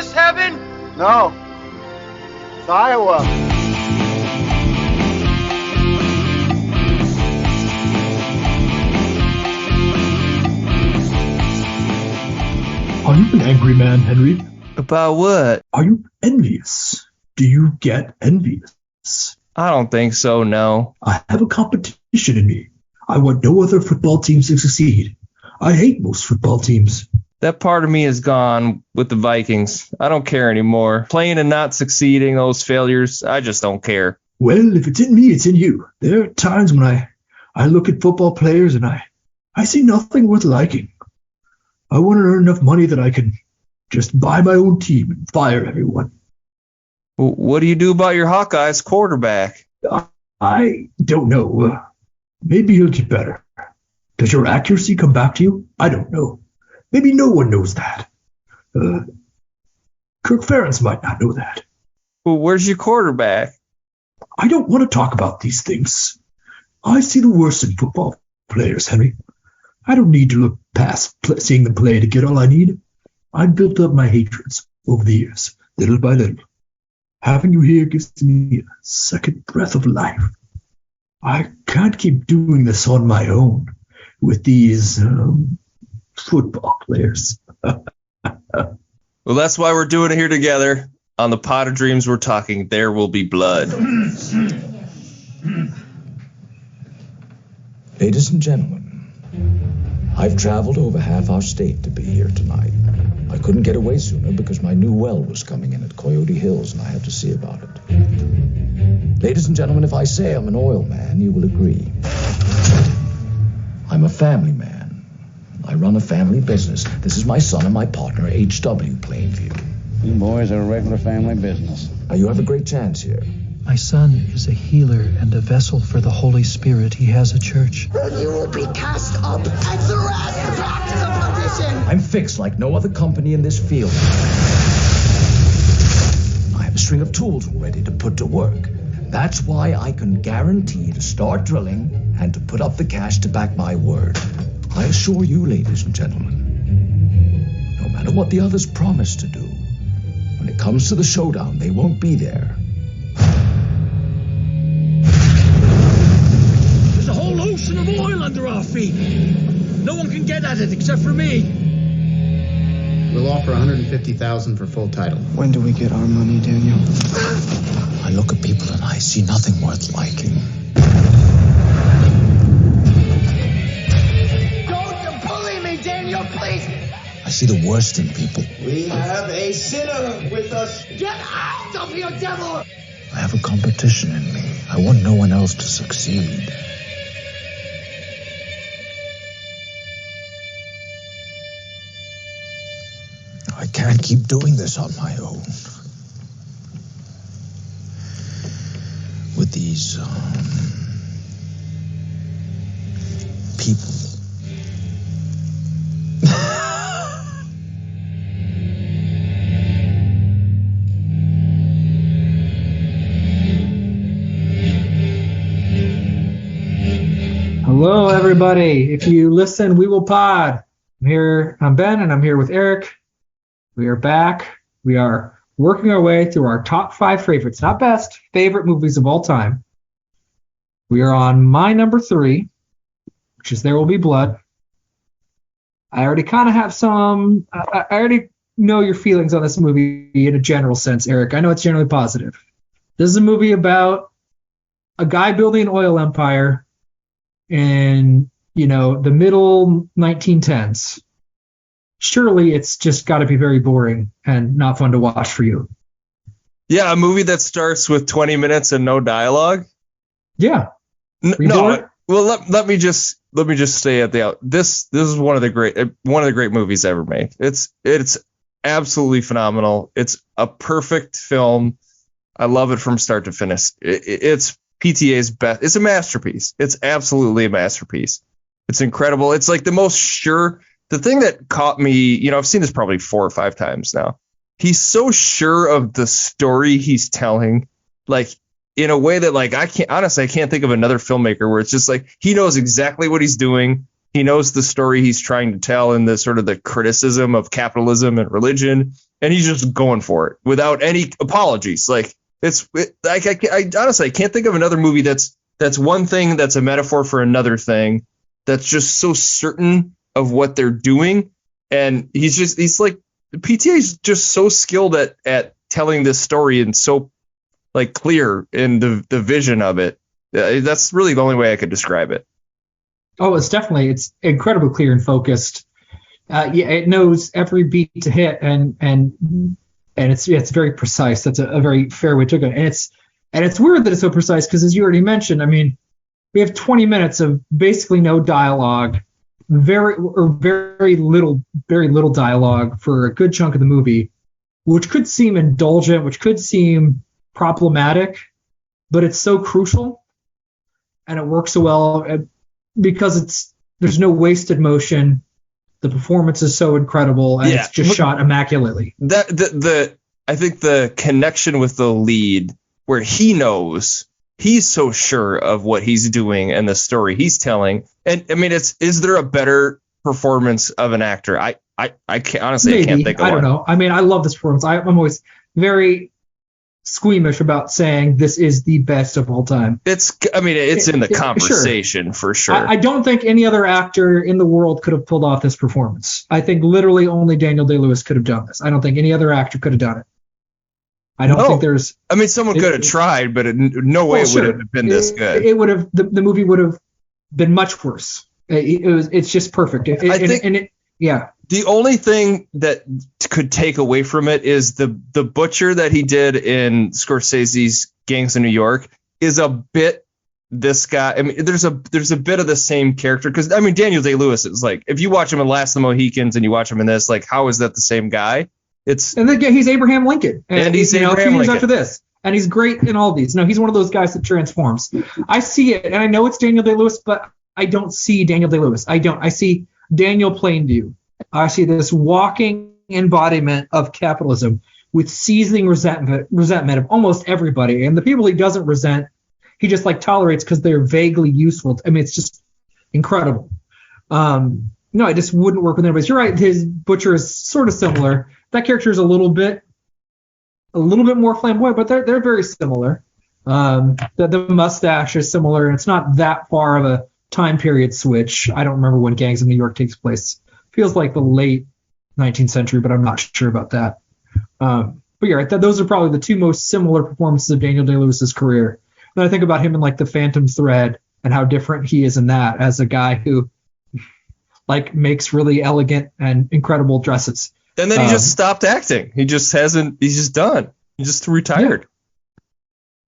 this heaven? No. It's Iowa. Are you an angry man, Henry? About what? Are you envious? Do you get envious? I don't think so, no. I have a competition in me. I want no other football teams to succeed. I hate most football teams. That part of me is gone with the Vikings. I don't care anymore. Playing and not succeeding, those failures, I just don't care. Well, if it's in me, it's in you. There are times when I look at football players and I see nothing worth liking. I want to earn enough money that I can just buy my own team and fire everyone. Well, what do you do about your Hawkeyes quarterback? I don't know. Maybe he'll get better. Does your accuracy come back to you? I don't know. Maybe no one knows that. Kirk Ferentz might not know that. Well, where's your quarterback? I don't want to talk about these things. I see the worst in football players, Henry. I don't need to look past seeing them play to get all I need. I've built up my hatreds over the years, little by little. Having you here gives me a second breath of life. I can't keep doing this on my own with these football players. Well, that's why we're doing it here together. On the Pot of Dreams, we're talking There Will Be Blood. Ladies and gentlemen, I've traveled over half our state to be here tonight. I couldn't get away sooner because my new well was coming in at Coyote Hills and I had to see about it. Ladies and gentlemen, if I say I'm an oil man, you will agree. I'm a family man. I run a family business. This is my son and my partner, H.W. Plainview. You boys are a regular family business. Now, you have a great chance here. My son is a healer and a vessel for the Holy Spirit. He has a church. And you will be cast up and thrust back to the perdition. I'm fixed like no other company in this field. I have a string of tools ready to put to work. That's why I can guarantee to start drilling and to put up the cash to back my word. I assure you, ladies and gentlemen, no matter what the others promise to do, when it comes to the showdown, they won't be there. There's a whole ocean of oil under our feet. No one can get at it except for me. We'll offer $150,000 for full title. When do we get our money, Daniel? I look at people and I see nothing worth liking. Don't bully me, Daniel, please. I see the worst in people. We have a sinner with us. Get out of here, devil! I have a competition in me. I want no one else to succeed. I can't keep doing this on my own. With these, people. Hello, everybody. If you listen, we will pod. I'm Ben, and I'm here with Eric. We are back. We are working our way through our top 5 favorites, not best, favorite movies of all time. We are on my number 3, which is There Will Be Blood. I already kind of have some, I already know your feelings on this movie in a general sense, Eric. I know it's generally positive. This is a movie about a guy building an oil empire in, the middle 1910s. Surely it's just got to be very boring and not fun to watch for you. Yeah, a movie that starts with 20 minutes and no dialogue. Yeah. No. Well, let me just stay at the out. This is one of the great movies ever made. It's absolutely phenomenal. It's a perfect film. I love it from start to finish. It's PTA's best. It's a masterpiece. It's absolutely a masterpiece. It's incredible. It's like the most sure. The thing that caught me, I've seen this probably 4 or 5 times now. He's so sure of the story he's telling, like in a way that, like, I can't think of another filmmaker where it's just like he knows exactly what he's doing. He knows the story he's trying to tell and the sort of the criticism of capitalism and religion, and he's just going for it without any apologies. Like I honestly can't think of another movie that's one thing that's a metaphor for another thing that's just so certain of what they're doing. And he's like, PTA is just so skilled at telling this story and so like clear in the vision of it. That's really the only way I could describe it. Oh, it's incredibly clear and focused. It knows every beat to hit, and it's very precise. That's a very fair way to go. And it's weird that it's so precise because, as you already mentioned, I mean, we have 20 minutes of basically no dialogue, very little dialogue for a good chunk of the movie, which could seem indulgent, which could seem problematic, but it's so crucial, and it works so well because there's no wasted motion. The performance is so incredible, and it's just shot immaculately. I think the connection with the lead, where he knows, he's so sure of what he's doing and the story he's telling. And I mean, is there a better performance of an actor? I can't, honestly, Maybe. I can't think of one. I don't know. I mean, I love this performance. I'm always very squeamish about saying this is the best of all time. It's in the conversation for sure. I don't think any other actor in the world could have pulled off this performance. I think literally only Daniel Day-Lewis could have done this. I don't think any other actor could have done it. I don't think there's. I mean, someone could have tried, but no way it would have been this good. It would have. The movie would have been much worse. It's just perfect. The only thing that could take away from it is the butcher that he did in Scorsese's Gangs of New York is a bit this guy. I mean, there's a bit of the same character because I mean Daniel Day-Lewis is like, if you watch him in Last of the Mohicans and you watch him in this, like, how is that the same guy? And then he's Abraham Lincoln, and he's Abraham a few years Lincoln after this, and he's great in all these. No, he's one of those guys that transforms. I see it, and I know it's Daniel Day-Lewis, but I don't see Daniel Day-Lewis. I see Daniel Plainview. I see this walking embodiment of capitalism with seething resentment of almost everybody, and the people he doesn't resent, he just like tolerates because they're vaguely useful. I mean, it's just incredible. No, it just wouldn't work with anybody. You're right. His butcher is sort of similar. That character is a little bit more flamboyant, but they're very similar. The mustache is similar, and it's not that far of a time period switch. I don't remember when Gangs of New York takes place. Feels like the late 19th century, but I'm not sure about that. But you're right. Those are probably the two most similar performances of Daniel Day-Lewis's career. Then I think about him in like The Phantom Thread and how different he is in that as a guy who like makes really elegant and incredible dresses. And then he just stopped acting. He's just done. He just retired.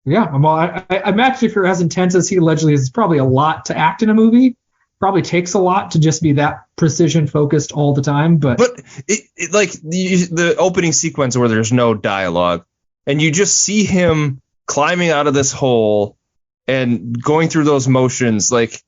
Yeah. Well, I imagine if you're as intense as he allegedly is, it's probably a lot to act in a movie. Probably takes a lot to just be that precision focused all the time. But it like the opening sequence where there's no dialogue and you just see him climbing out of this hole and going through those motions, like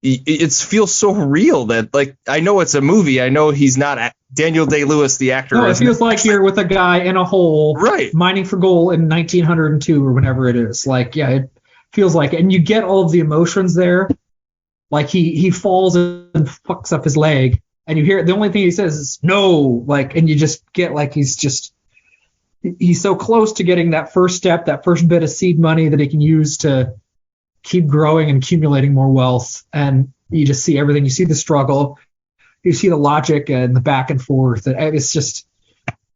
it feels so real that, like, I know it's a movie. I know he's not Daniel Day-Lewis, the actor. No, it feels like you're with a guy in a hole, right, mining for gold in 1902 or whenever it is. Like, yeah, it feels like it. And you get all of the emotions there. Like he falls and fucks up his leg, and you hear the only thing he says is no, like, and you just get like he's so close to getting that first step, that first bit of seed money that he can use to keep growing and accumulating more wealth. And you just see everything. You see the struggle, you see the logic and the back and forth. It's just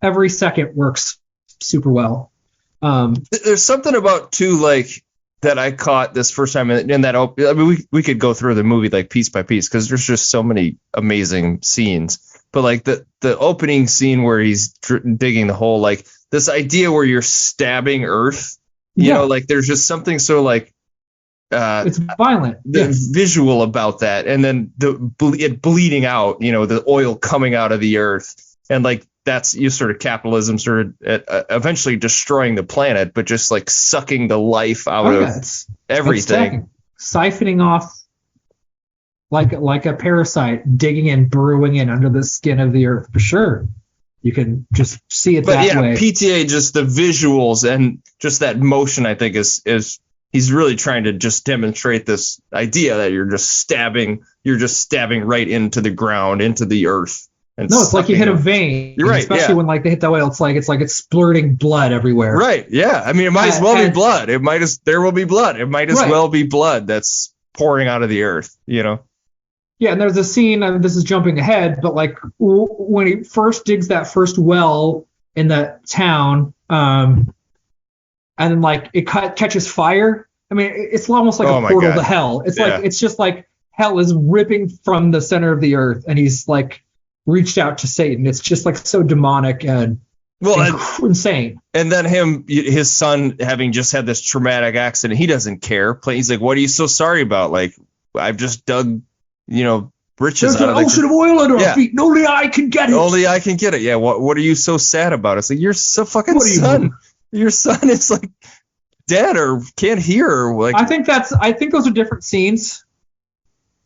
every second works super well. There's something about too, like, that I caught this first time in that. I mean, we could go through the movie like piece by piece because there's just so many amazing scenes. But like the opening scene where he's digging the hole, like this idea where you're stabbing Earth, you know, like there's just something so like it's violent, visual about that, and then it bleeding out, you know, the oil coming out of the Earth, and like that's you sort of capitalism sort of eventually destroying the planet, but just like sucking the life out of everything, siphoning off like a parasite, digging in, burrowing in under the skin of the Earth. For sure, you can just see it that way. PTA, just the visuals and just that motion, I think is he's really trying to just demonstrate this idea that you're just stabbing right into the ground, into the earth. And no, it's like you hit a vein. You're right, especially when like they hit the oil. It's like it's splurting blood everywhere. Right. Yeah. I mean, it might as well be blood. There will be blood. It might as well be blood that's pouring out of the earth. You know. Yeah, and there's a scene. This is jumping ahead, but like when he first digs that first well in the town, and then like it catches fire. I mean, it's almost like a portal to hell. It's like it's just like hell is ripping from the center of the earth, and he's like reached out to Satan. It's just like so demonic and insane. And then his son having just had this traumatic accident, he doesn't care. He's like, "What are you so sorry about? Like, I've just dug, riches There's out of an ocean of oil under our feet, and only I can get it. Only I can get it. Yeah. What are you so sad about? It's like your fucking son. Your son is like dead or can't hear. Or like I think those are different scenes.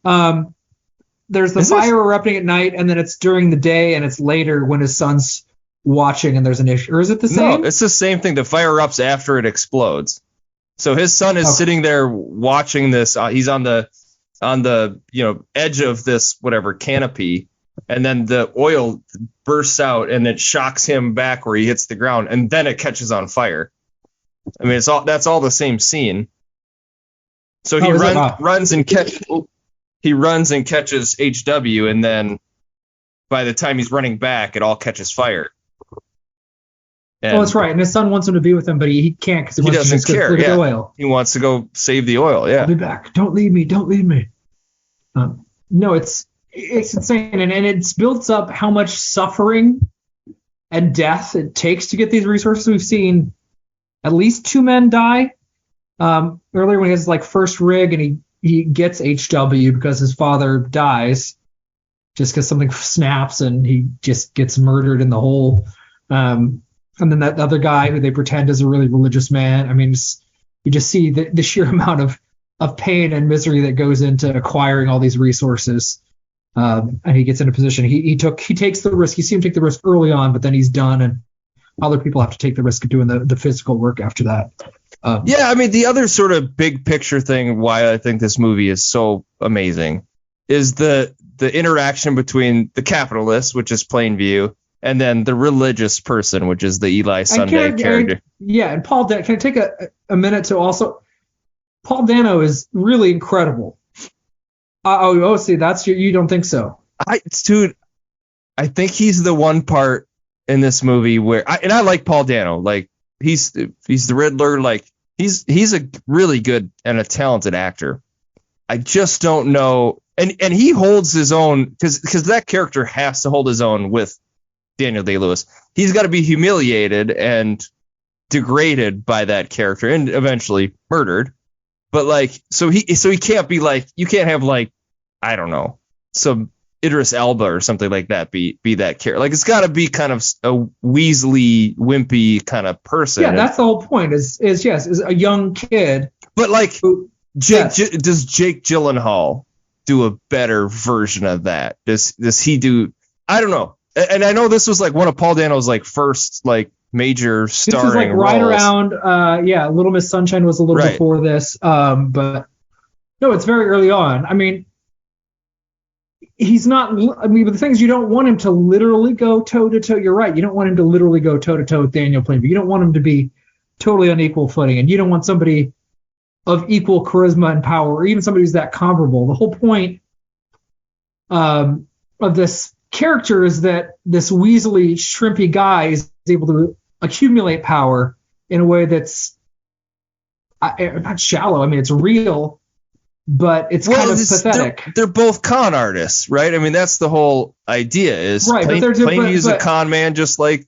There's the fire erupting at night, and then it's during the day, and it's later when his son's watching, and there's an issue. Or is it the same? No, it's the same thing. The fire erupts after it explodes. So his son is sitting there watching this. He's on the edge of this whatever canopy, and then the oil bursts out, and it shocks him back where he hits the ground, and then it catches on fire. I mean, that's all the same scene. So he runs and catches HW, and then by the time he's running back, it all catches fire. And that's right. And his son wants him to be with him, but he can't because he doesn't care. The oil. He wants to go save the oil. Yeah. I'll be back. Don't leave me. Don't leave me. No, it's insane, and it's built up how much suffering and death it takes to get these resources. We've seen at least 2 men die. Earlier when he has like first rig and he gets HW because his father dies just because something snaps and he just gets murdered in the hole. And then that other guy who they pretend is a really religious man. I mean, you just see the sheer amount of pain and misery that goes into acquiring all these resources. And he gets in a position. He takes the risk. You see him take the risk early on, but then he's done, and other people have to take the risk of doing the physical work after that. I mean, the other sort of big picture thing why I think this movie is so amazing is the interaction between the capitalist, which is Plainview, and then the religious person, which is the Eli Sunday character. And Paul Dano. Can I take a minute to also? Paul Dano is really incredible. See, that's you don't think so? I think he's the one part in this movie where I like Paul Dano. Like he's the Riddler. Like he's a really good and a talented actor. I just don't know, and he holds his own because that character has to hold his own with Daniel Day-Lewis. He's got to be humiliated and degraded by that character and eventually murdered. But like, so he can't be like, you can't have like, I don't know, some Idris Elba or something like that be that character. Like it's got to be kind of a Weasley, wimpy kind of person. Yeah, that's the whole point. Is a young kid. But like, does Jake Gyllenhaal do a better version of that? Does he do? I don't know. And I know this was like one of Paul Dano's like first like major starring roles. This was like right around, Little Miss Sunshine was a little before this, but no, it's very early on. I mean, he's not. I mean, but the thing is, you don't want him to literally go toe to toe. You're right. You don't want him to literally go toe to toe with Daniel Plainview. You don't want him to be totally on equal footing, and you don't want somebody of equal charisma and power, or even somebody who's that comparable. The whole point of this character is that this weaselly, shrimpy guy is able to accumulate power in a way that's not shallow. I mean, it's real, but it's kind of pathetic. They're both con artists, right? I mean, that's the whole idea. Is right? Plainview's a con man, just like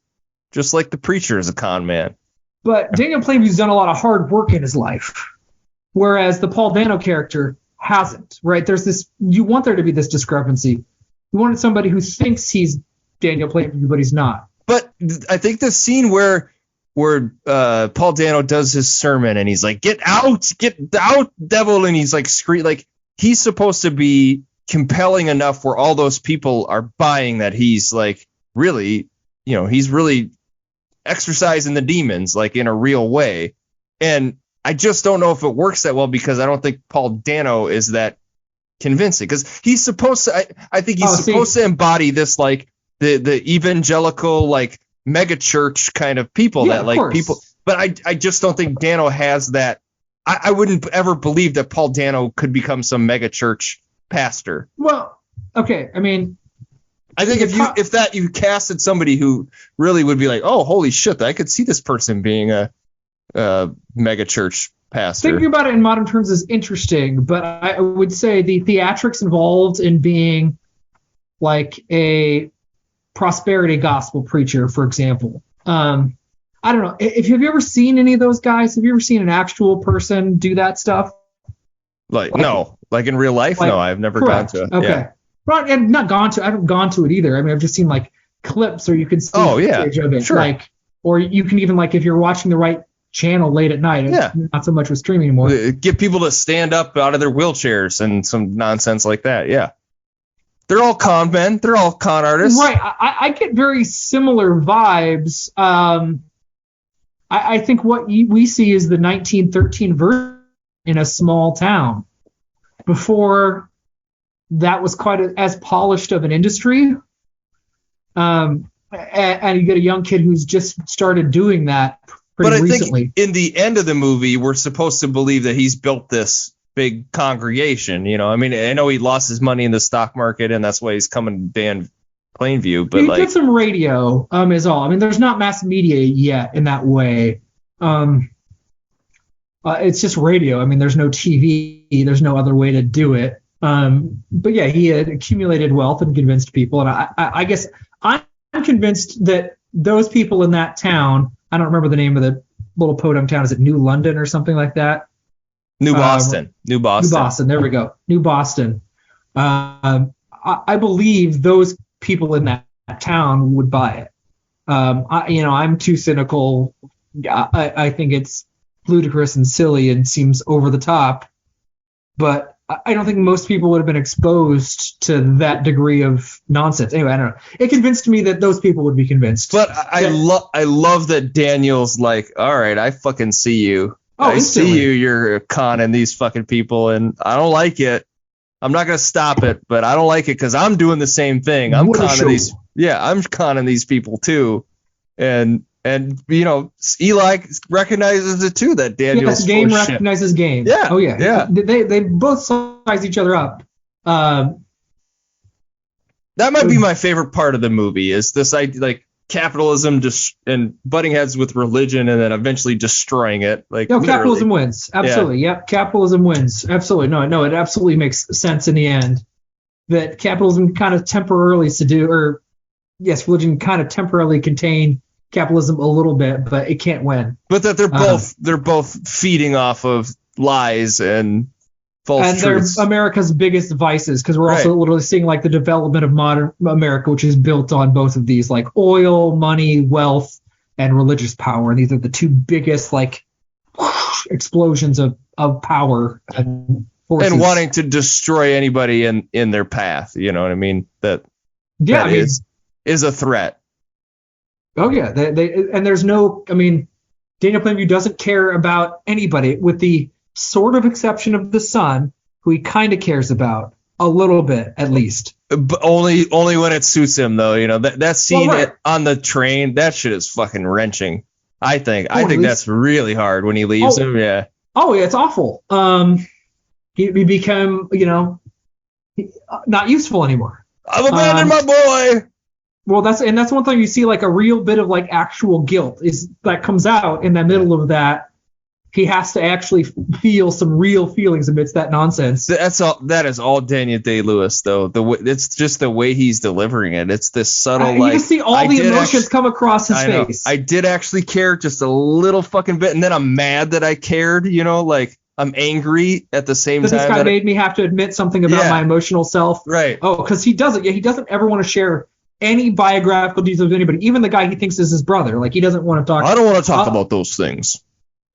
the preacher is a con man. But Daniel Plainview's done a lot of hard work in his life, whereas the Paul Dano character hasn't. Right? You want there to be this discrepancy. You wanted somebody who thinks he's Daniel Plainview, but he's not. But I think the scene where Paul Dano does his sermon and he's like, get out, devil, and he's like like he's supposed to be compelling enough where all those people are buying that he's like really, he's really exorcising the demons like in a real way. And I just don't know if it works that well because I don't think Paul Dano is that convincing because he's supposed to. I think he's supposed to embody this like the evangelical like mega church kind of people that like people. But I just don't think Dano has that. I wouldn't ever believe that Paul Dano could become some mega church pastor. Well, okay. I mean, I think if you casted somebody who really would be like, oh, holy shit, I could see this person being a mega church pastor. Thinking about it in modern terms is interesting, but I would say the theatrics involved in being like a prosperity gospel preacher, for example. I don't know. Have you ever seen any of those guys? Have you ever seen an actual person do that stuff? Like no. Like in real life? No, I've never correct. gone to it. Okay. Yeah. Right, and not gone to. I haven't gone to it either. I mean, I've just seen like clips, or you can see footage of it. Sure. Like, or you can even like if you're watching the right channel late at night. It's not so much with streaming anymore. Get people to stand up out of their wheelchairs and some nonsense like that. Yeah. They're all con men. They're all con artists. Right. I get very similar vibes. I think what we see is the 1913 version in a small town. Before that was quite as polished of an industry. And you get a young kid who's just started doing that pretty recently. Think in the end of the movie, we're supposed to believe that he's built this big congregation. You know, I mean, I know he lost his money in the stock market, and that's why he's coming to Dan Plainview. But he did some radio, is all. I mean, there's not mass media yet in that way. It's just radio. I mean, there's no TV. There's no other way to do it. But yeah, he had accumulated wealth and convinced people. And I guess I'm convinced that those people in that town, I don't remember the name of the little podunk town. Is it New London or something like that? New Boston. New Boston. There we go. New Boston. I believe those people in that town would buy it. I'm too cynical. I think it's ludicrous and silly and seems over the top. But I don't think most people would have been exposed to that degree of nonsense. Anyway, I don't know. It convinced me that those people would be convinced. But I love that Daniel's like, all right, I fucking see you. I see you. You're conning these fucking people, and I don't like it. I'm not gonna stop it, but I don't like it because I'm doing the same thing. I'm conning these. Yeah, I'm conning these people too, and Eli recognizes it too that Daniel's yes, game recognizes game. Yeah. Oh yeah. Yeah. They both size each other up. That might be my favorite part of the movie is this idea, like capitalism just and butting heads with religion and then eventually destroying it. Like capitalism wins. Absolutely. Yeah. Yep. Capitalism wins. Absolutely. No, it absolutely makes sense in the end that capitalism kind of temporarily religion kind of temporarily contain capitalism a little bit, but it can't win. But that they're both feeding off of lies and false truths. They're America's biggest vices because we're also literally seeing like the development of modern America, which is built on both of these, like oil, money, wealth, and religious power. And these are the two biggest like explosions of power and forces. And wanting to destroy anybody in their path. You know what I mean? That is a threat. Oh yeah, and there's no. I mean, Daniel Plainview doesn't care about anybody, with the sort of exception of the son, who he kind of cares about a little bit, at least. But only when it suits him, though. You know that scene on the train, that shit is fucking wrenching. I think that's really hard when he leaves him. Yeah. Oh yeah, it's awful. He become not useful anymore. I've abandoned my boy. Well, that's one thing you see, like a real bit of like actual guilt is that comes out in the middle of that. He has to actually feel some real feelings amidst that nonsense. That is all Daniel Day-Lewis, though. It's just the way he's delivering it. It's this subtle, you can see all the emotions come across his face. I did actually care just a little fucking bit, and then I'm mad that I cared. Like I'm angry at the same time. This guy made me have to admit something about my emotional self. Right. Oh, because he doesn't. Yeah, he doesn't ever want to share any biographical details of anybody, even the guy he thinks is his brother. Like he doesn't want to talk. I don't want to talk about those things.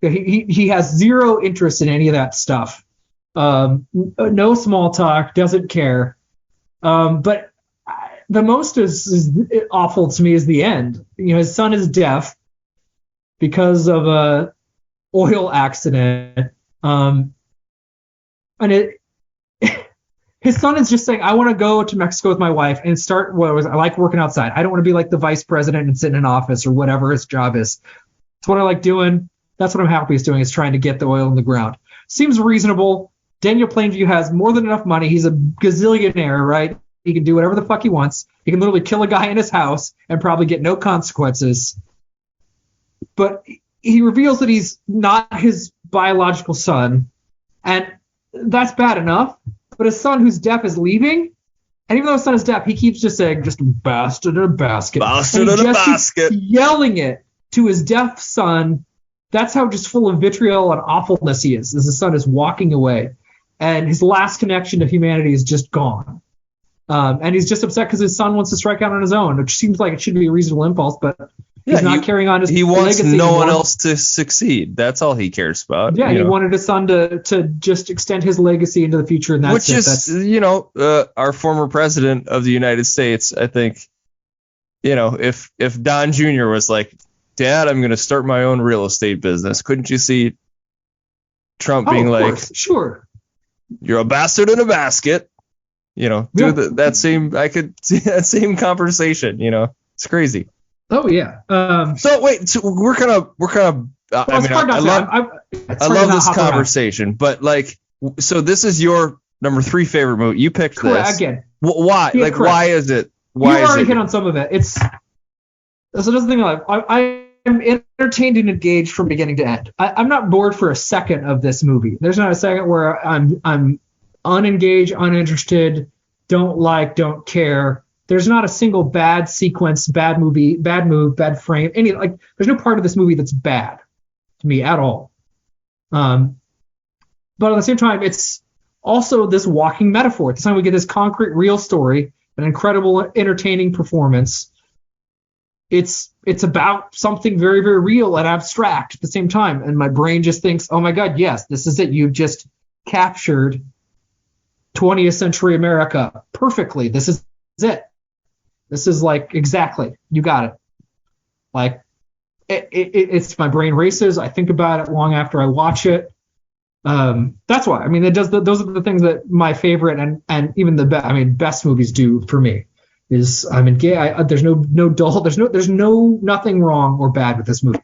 He has zero interest in any of that stuff. No small talk, doesn't care. But the most is awful to me is the end. His son is deaf because of a oil accident. And his son is just saying, I want to go to Mexico with my wife and start I like working outside. I don't want to be like the vice president and sit in an office or whatever his job is. It's what I like doing. That's what I'm happiest doing, is trying to get the oil in the ground. Seems reasonable. Daniel Plainview has more than enough money. He's a gazillionaire, right? He can do whatever the fuck he wants. He can literally kill a guy in his house and probably get no consequences. But he reveals that he's not his biological son, and that's bad enough. But his son, who's deaf, is leaving, and even though his son is deaf, he keeps just saying, just bastard in a basket. Bastard in a basket. Yelling it to his deaf son. That's how just full of vitriol and awfulness he is, as his son is walking away. And his last connection to humanity is just gone. And he's just upset because his son wants to strike out on his own, which seems like it should be a reasonable impulse, but he's not carrying on his legacy. He wants no anymore. one else to succeed. That's all he cares about. Yeah, he wanted his son to just extend his legacy into the future, and that's Which our former president of the United States, I think, if Don Jr. was like, Dad, I'm going to start my own real estate business, couldn't you see Trump being like, course. Sure, you're a bastard in a basket? I could see that same conversation. It's crazy. Oh yeah. So we're kind of. I love this conversation, but so this is your number 3 favorite movie. You picked this again. Why? Correct. Why is it? You already hit on some of it. So that's the thing. I'm entertained and engaged from beginning to end. I'm not bored for a second of this movie. There's not a second where I'm unengaged, uninterested, don't care. There's not a single bad sequence, bad movie, bad move, bad frame. There's no part of this movie that's bad to me at all. But at the same time, it's also this walking metaphor. At the time we get this concrete, real story, an incredible, entertaining performance. It's about something very, very real and abstract at the same time. And my brain just thinks, oh my God, yes, this is it. You've just captured 20th century America perfectly. This is it. This is exactly, you got it. It's my brain races. I think about it long after I watch it. That's why. Those are the things that my favorite and even the best movies do for me. There's no dull. There's nothing wrong or bad with this movie.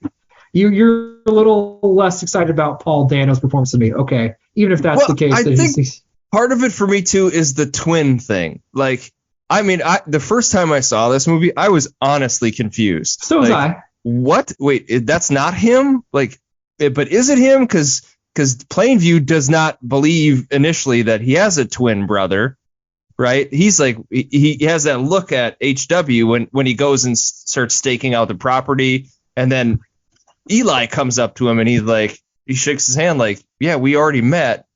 You're a little less excited about Paul Dano's performance than me. Okay, even if that's the case. I think part of it for me too is the twin thing. The first time I saw this movie, I was honestly confused. So was I. What? Wait, that's not him? But is it him? Because Plainview does not believe initially that he has a twin brother. Right, he's he has that look at HW when he goes and starts staking out the property, and then Eli comes up to him and he shakes his hand yeah, we already met,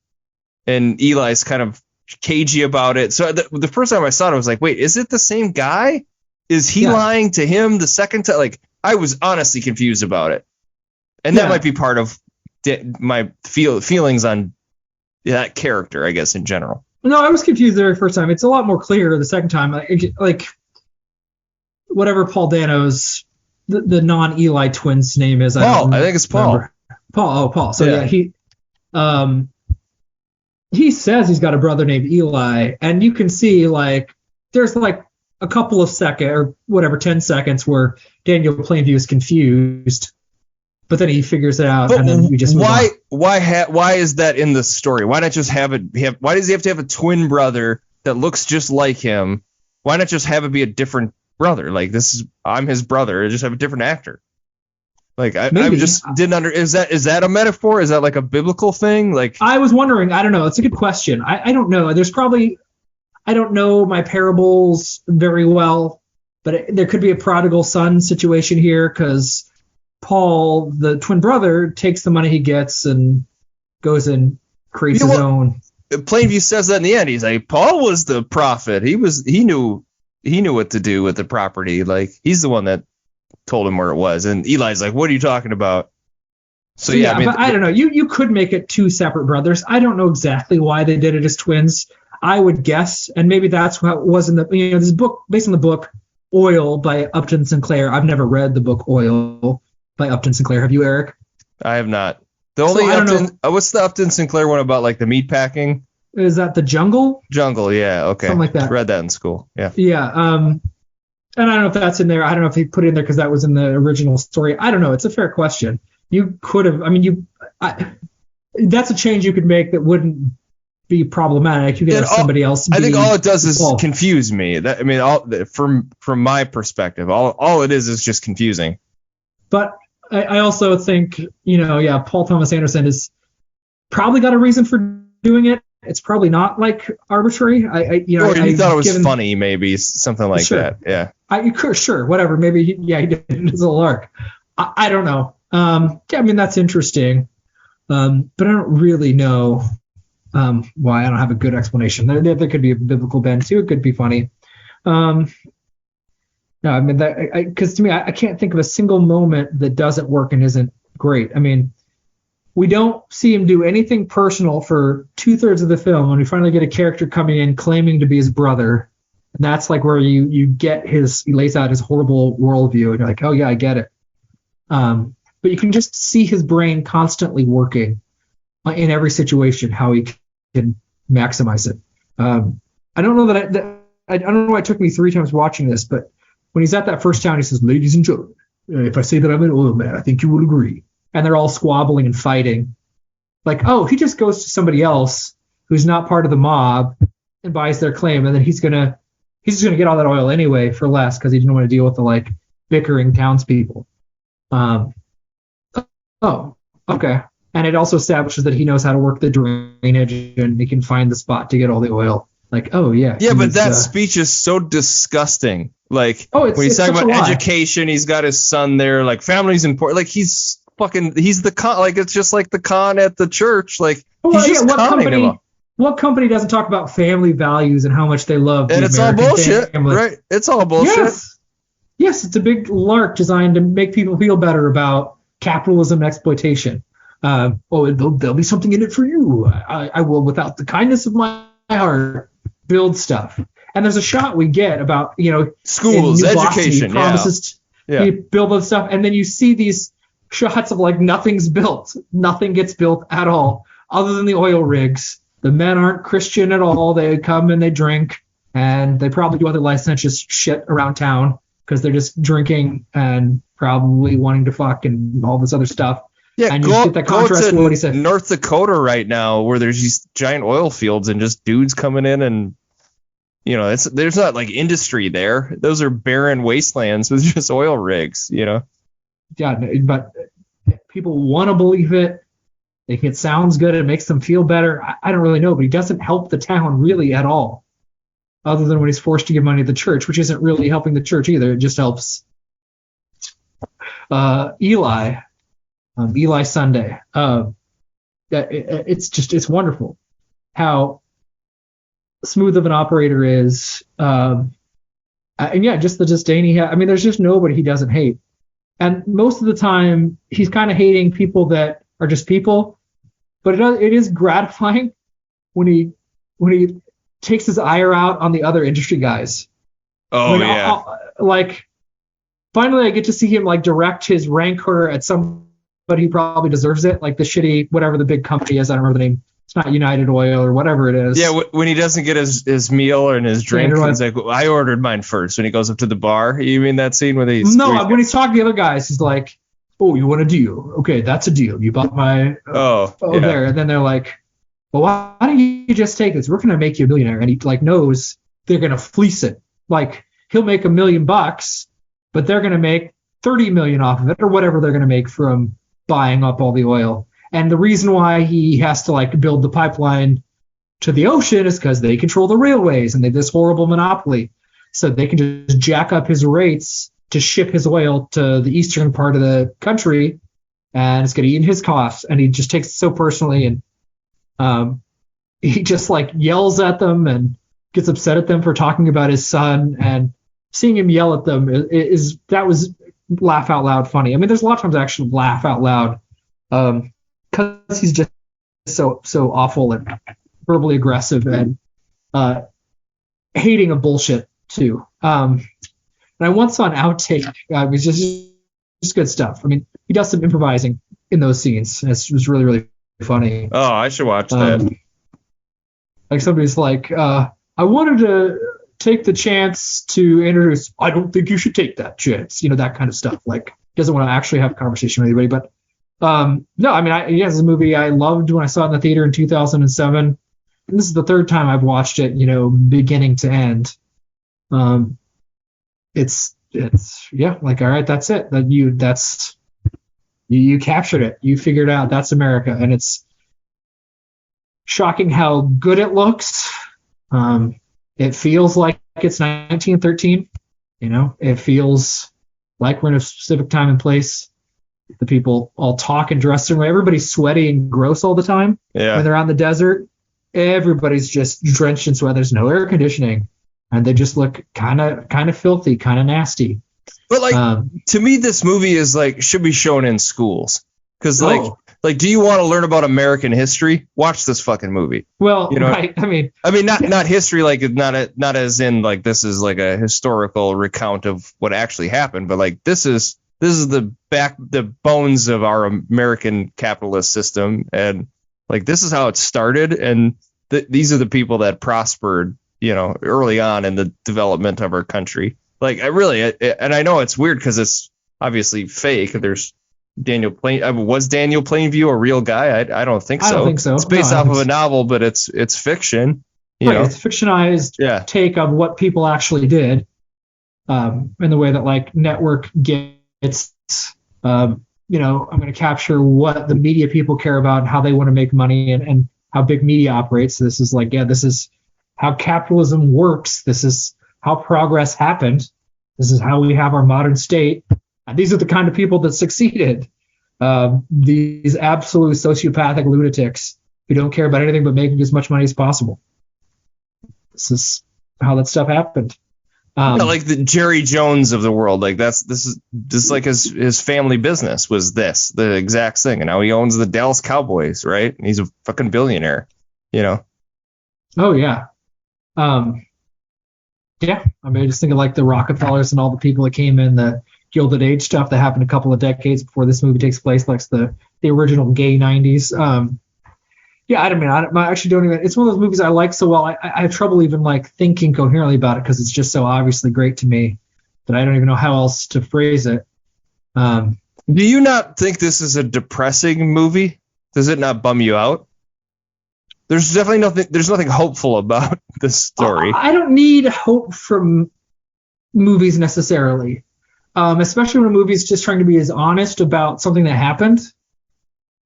and Eli's kind of cagey about it. So the first time I saw it, I was like, wait, is it the same guy? Is he lying to him the second time? I was honestly confused about it, and that might be part of my feelings on that character, I guess, in general. No, I was confused the very first time. It's a lot more clear the second time. Whatever Paul Dano's the non-Eli twins name is. Paul. I think it's Paul. Remember. Paul. Oh, Paul. So yeah, he says he's got a brother named Eli, and you can see there's a couple of 10 seconds where Daniel Plainview is confused. But then he figures it out, and then we just move on. Why is that in the story? Why not just have it? Why does he have to have a twin brother that looks just like him? Why not just have it be a different brother? I'm his brother. Just have a different actor. I just didn't Is that a metaphor? Is that a biblical thing? I was wondering. I don't know. It's a good question. I don't know. There's probably, I don't know my parables very well, but there could be a prodigal son situation here because Paul, the twin brother, takes the money he gets and goes and creates his own. Plainview says that in the end. He's like, Paul was the prophet. He knew what to do with the property. He's the one that told him where it was. And Eli's like, what are you talking about? So but I don't know. You could make it 2 separate brothers. I don't know exactly why they did it as twins. I would guess, and maybe that's how it was in this book, based on the book Oil by Upton Sinclair. I've never read the book Oil by Upton Sinclair. Have you, Eric? I have not. The only So I don't what's the Upton Sinclair one about, like the meat packing? Is that The Jungle? Jungle, yeah, okay. Something like that. Read that in school, yeah. Yeah. And I don't know if that's in there. I don't know if they put it in there because that was in the original story. I don't know. It's a fair question. You could have. I mean, that's a change you could make that wouldn't be problematic. You could have somebody else. I think all it does is confuse me. That, I mean, from my perspective, all it is just confusing. But I also think, Paul Thomas Anderson has probably got a reason for doing it. It's probably not like arbitrary. Or you thought it was funny, maybe something like that. Yeah. Sure, whatever. Maybe he did it as a lark. I don't know. I mean, that's interesting. But I don't really know why. I don't have a good explanation. There could be a biblical bend too. It could be funny. No, I mean, because to me, I can't think of a single moment that doesn't work and isn't great. I mean, we don't see him do anything personal for 2/3 of the film, and we finally get a character coming in claiming to be his brother, and that's like where you get he lays out his horrible worldview, and you're like, oh yeah, I get it. But you can just see his brain constantly working in every situation, how he can maximize it. I don't know I don't know why it took me 3 times watching this, but when he's at that first town, he says, "Ladies and gentlemen, if I say that I'm an oil man, I think you will agree." And they're all squabbling and fighting. Like, oh, he just goes to somebody else who's not part of the mob and buys their claim, and then he's just gonna get all that oil anyway for less because he didn't want to deal with the bickering townspeople. Oh, okay. And it also establishes that he knows how to work the drainage and he can find the spot to get all the oil. Like, oh yeah. Yeah, but that speech is so disgusting. Like, when he's talking about education, he's got his son there. Like, family's important. Like, he's the con. Like, it's just like the con at the church. Like, he's just conning him up. What company doesn't talk about family values and how much they love and it's American all bullshit, family? Right? It's all bullshit. Yes, it's a big lark designed to make people feel better about capitalism and exploitation. There'll be something in it for you. I will, without the kindness of my heart, build stuff. And there's a shot we get about, schools, education, promises to build those stuff. And then you see these shots of nothing's built. Nothing gets built at all, other than the oil rigs. The men aren't Christian at all. They come and they drink, and they probably do other licentious shit around town because they're just drinking and probably wanting to fuck and all this other stuff. Yeah, and you get that contrast with what he said. North Dakota right now, where there's these giant oil fields and just dudes coming in, and there's not industry there. Those are barren wastelands with just oil rigs. Yeah, but people want to believe it. They think it sounds good. It makes them feel better. I don't really know, but he doesn't help the town really at all, other than when he's forced to give money to the church, which isn't really helping the church either. It just helps Eli Sunday. It's wonderful how smooth of an operator is. And just the disdain he has. I mean, there's just nobody he doesn't hate. And most of the time, he's kind of hating people that are just people. But it is gratifying when he takes his ire out on the other industry guys. Oh, yeah. Finally, I get to see him direct his rancor at somebody who probably deserves it, like the shitty whatever the big company is. I don't remember the name. It's not United Oil or whatever it is. Yeah, when he doesn't get his meal and his drink, he's like, I ordered mine first. When he goes up to the bar, you mean that scene when he's when he's talking to the other guys, he's like, oh, you want a deal? Okay, that's a deal. You bought my there, and then they're like, well, why don't you just take this? We're gonna make you a millionaire, and he knows they're gonna fleece it. He'll make $1 million, but they're gonna make 30 million off of it, or whatever they're gonna make from buying up all the oil. And the reason why he has to build the pipeline to the ocean is because they control the railways and they have this horrible monopoly, so they can just jack up his rates to ship his oil to the eastern part of the country, and it's going to eat his costs. And he just takes it so personally, and he just yells at them and gets upset at them for talking about his son. And seeing him yell at them that was laugh out loud funny. I mean, there's a lot of times I actually laugh out loud because he's just so awful and verbally aggressive and hating of bullshit too. And I once saw an outtake. It was just good stuff. I mean, he does some improvising. in those scenes. It was really, really funny. Oh, I should watch that. Like somebody's like, I wanted to take the chance to introduce, I don't think you should take that chance. That kind of stuff. Like, doesn't want to actually have a conversation with anybody. But no, I mean, it's a movie I loved when I saw it in the theater in 2007. And this is the third time I've watched it, beginning to end. It's like, all right, that's it. You captured it. You figured out that's America. And it's shocking how good it looks. It feels like it's 1913. It feels like we're in a specific time and place. The people all talk and dress in way. Everybody's sweaty and gross all the time. Yeah. When they're out in the desert, everybody's just drenched in sweat. There's no air conditioning, and they just look kind of filthy, kind of nasty. But to me, this movie is should be shown in schools because do you want to learn about American history? Watch this fucking movie. Well, right. I mean, not history, not as in this is a historical recount of what actually happened, but this is the bones of our American capitalist system, and this is how it started, and these are the people that prospered, early on in the development of our country. And I know it's weird because it's obviously fake. There's Daniel was Daniel Plainview a real guy? I don't think so. I don't think so. It's based off of a novel, but it's fiction. It's fictionized take of what people actually did, in the way that network gets. I'm going to capture what the media people care about and how they want to make money and how big media operates. So this is this is how capitalism works. This is how progress happened. This is how we have our modern state. And these are the kind of people that succeeded. These absolute sociopathic lunatics who don't care about anything but making as much money as possible. This is how that stuff happened. The Jerry Jones of the world. This is his family business was the exact thing. And now he owns the Dallas Cowboys, right? And he's a fucking billionaire, Oh, yeah. Yeah. I mean, I just think of the Rockefellers and all the people that came in, the Gilded Age stuff that happened a couple of decades before this movie takes place, the original gay 90s. I actually don't even, it's one of those movies I like so well. I have trouble even thinking coherently about it because it's just so obviously great to me that I don't even know how else to phrase it. Do you not think this is a depressing movie? Does it not bum you out? There's definitely nothing hopeful about this story. I don't need hope from movies necessarily. Especially when a movie's just trying to be as honest about something that happened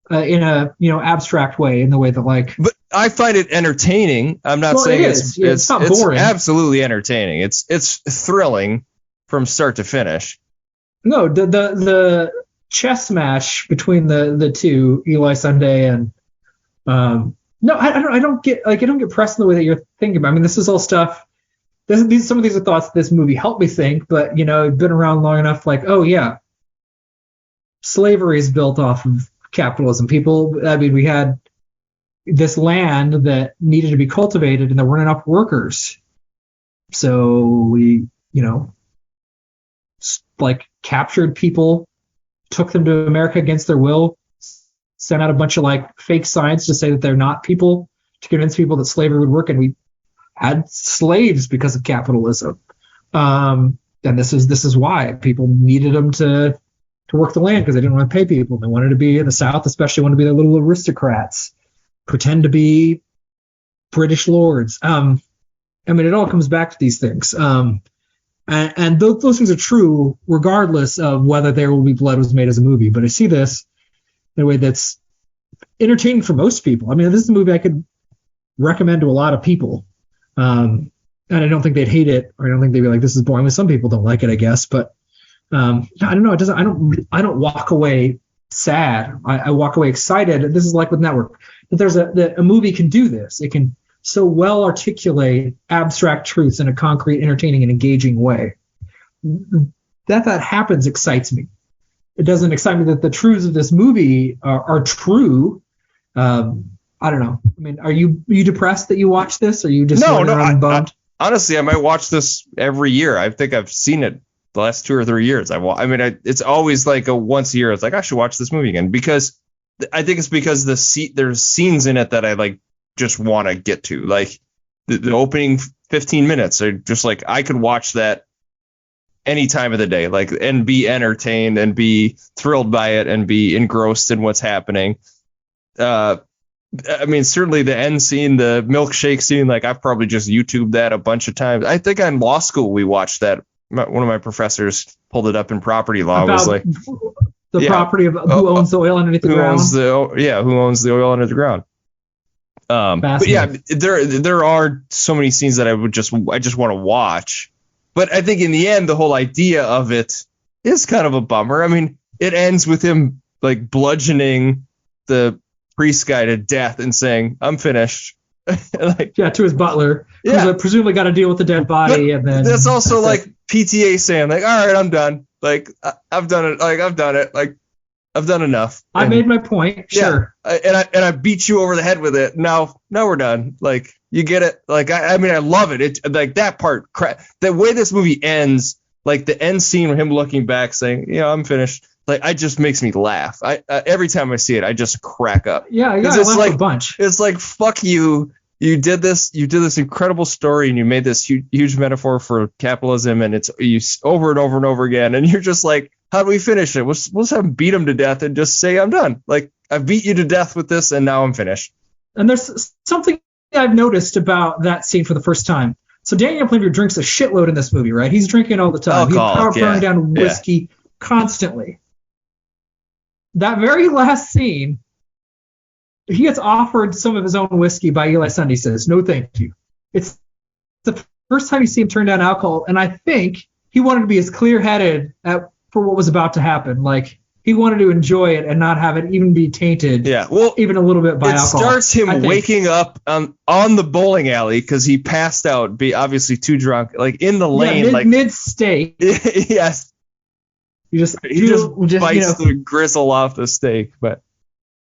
in a abstract way, in the way that But I find it entertaining. I'm not saying it's not boring. It's absolutely entertaining. It's thrilling from start to finish. No, the chess match between the two, Eli Sunday and no, I don't get pressed in the way that you're thinking about. I mean, this is all stuff. Some of these are thoughts that this movie helped me think, but I've been around long enough. Oh yeah, slavery is built off of capitalism. We had this land that needed to be cultivated, and there weren't enough workers, so we captured people, took them to America against their will, sent out a bunch of fake signs to say that they're not people, to convince people that slavery would work, and we had slaves because of capitalism. And this is why people needed them to work the land, because they didn't want to pay people. They wanted to be in the South, especially wanted to be the little aristocrats, pretend to be British lords. It all comes back to these things. And those things are true regardless of whether There Will Be Blood was made as a movie. But I see this in a way that's entertaining for most people. I mean, this is a movie I could recommend to a lot of people. And I don't think they'd hate it, or I don't think they'd be like, this is boring. Some people don't like it, I guess. But I don't know. I don't walk away sad. I walk away excited. This is like with Network. That a movie can do this. It can so well articulate abstract truths in a concrete, entertaining, and engaging way. That happens excites me. It doesn't excite me that the truths of this movie are true. I don't know. I mean, are you depressed that you watch this? Or are you just bummed? Honestly, I might watch this every year. I think I've seen it the last 2 or 3 years. It's always a once a year. It's I should watch this movie again, because I think it's because there's scenes in it that I like just want to get to, like the opening 15 minutes are just like I could watch that any time of the day, like, and be entertained and be thrilled by it and be engrossed in what's happening. I mean, certainly the end scene, the milkshake scene, like I've probably just YouTubed that a bunch of times. I think in law school we watched that. One of my professors pulled it up in property law. About was like the property of who owns the oil underneath the ground. Who owns the oil under the ground? But yeah, there are so many scenes that I just want to watch. But I think in the end, the whole idea of it is kind of a bummer. I mean, it ends with him like bludgeoning the priest guy to death and saying, "I'm finished." Like, yeah, to his butler, who's presumably got to deal with the dead body, and then that's also like PTA saying, like, "All right, I'm done. Like, I've done it. Like, I've done it. Like, I've done enough. I made my point. Sure. And I beat you over the head with it. Now we're done. Like, you get it. Like, I mean, I love it. It like that part. The way this movie ends, like the end scene with him looking back, saying, I'm finished. Like, it just makes me laugh. Every time I see it, I just crack up. Yeah, I laugh like a bunch. It's like, fuck you. You did this incredible story, and you made this huge metaphor for capitalism, and it's you over and over and over again. And you're just like, how do we finish it? We'll just have him beat him to death and just say, I'm done. Like, I beat you to death with this, and now I'm finished. And there's something I've noticed about that scene for the first time. So Daniel Plainview drinks a shitload in this movie, right? He's drinking all the time. He's burning down whiskey constantly. That very last scene, he gets offered some of his own whiskey by Eli Sunday. He says, no, thank you. It's the first time you see him turn down alcohol, and I think he wanted to be as clear-headed for what was about to happen. Like, he wanted to enjoy it and not have it even be tainted even a little bit by alcohol. It starts him waking up on the bowling alley because he passed out, be obviously too drunk, like in the lane. Mid-steak. Yes. He just bites the gristle off the steak, but...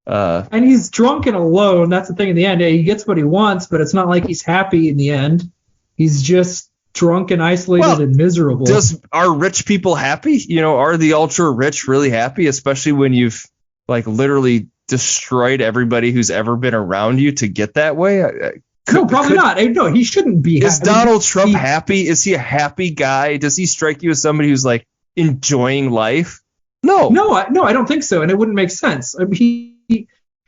and he's drunk and alone. That's the thing in the end. He gets what he wants, but it's not like he's happy in the end. He's just drunk and isolated and miserable. Are rich people happy? Are the ultra rich really happy, especially when you've like literally destroyed everybody who's ever been around you to get that way? No, probably not. No, he shouldn't be. Is Donald Trump happy? Is he a happy guy? Does he strike you as somebody who's like enjoying life? No, I don't think so, and it wouldn't make sense. I mean,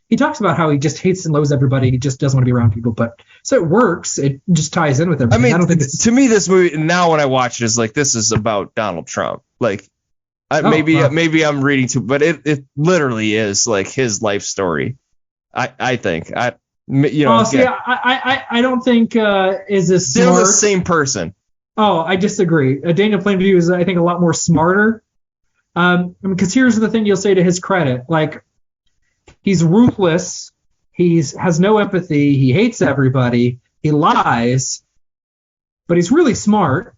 he talks about how he just hates and loathes everybody. He just doesn't want to be around people, but so it works. It just ties in with everything. I mean, to me, this movie now when I watch it is like this is about Donald Trump. Like, maybe I'm reading too, but it literally is like his life story. I think I don't think is this they're the same person. Oh, I disagree. Daniel Plainview is, I think, a lot more smarter. Because here's the thing you'll say to his credit, like, he's ruthless, has no empathy, he hates everybody, he lies, but he's really smart.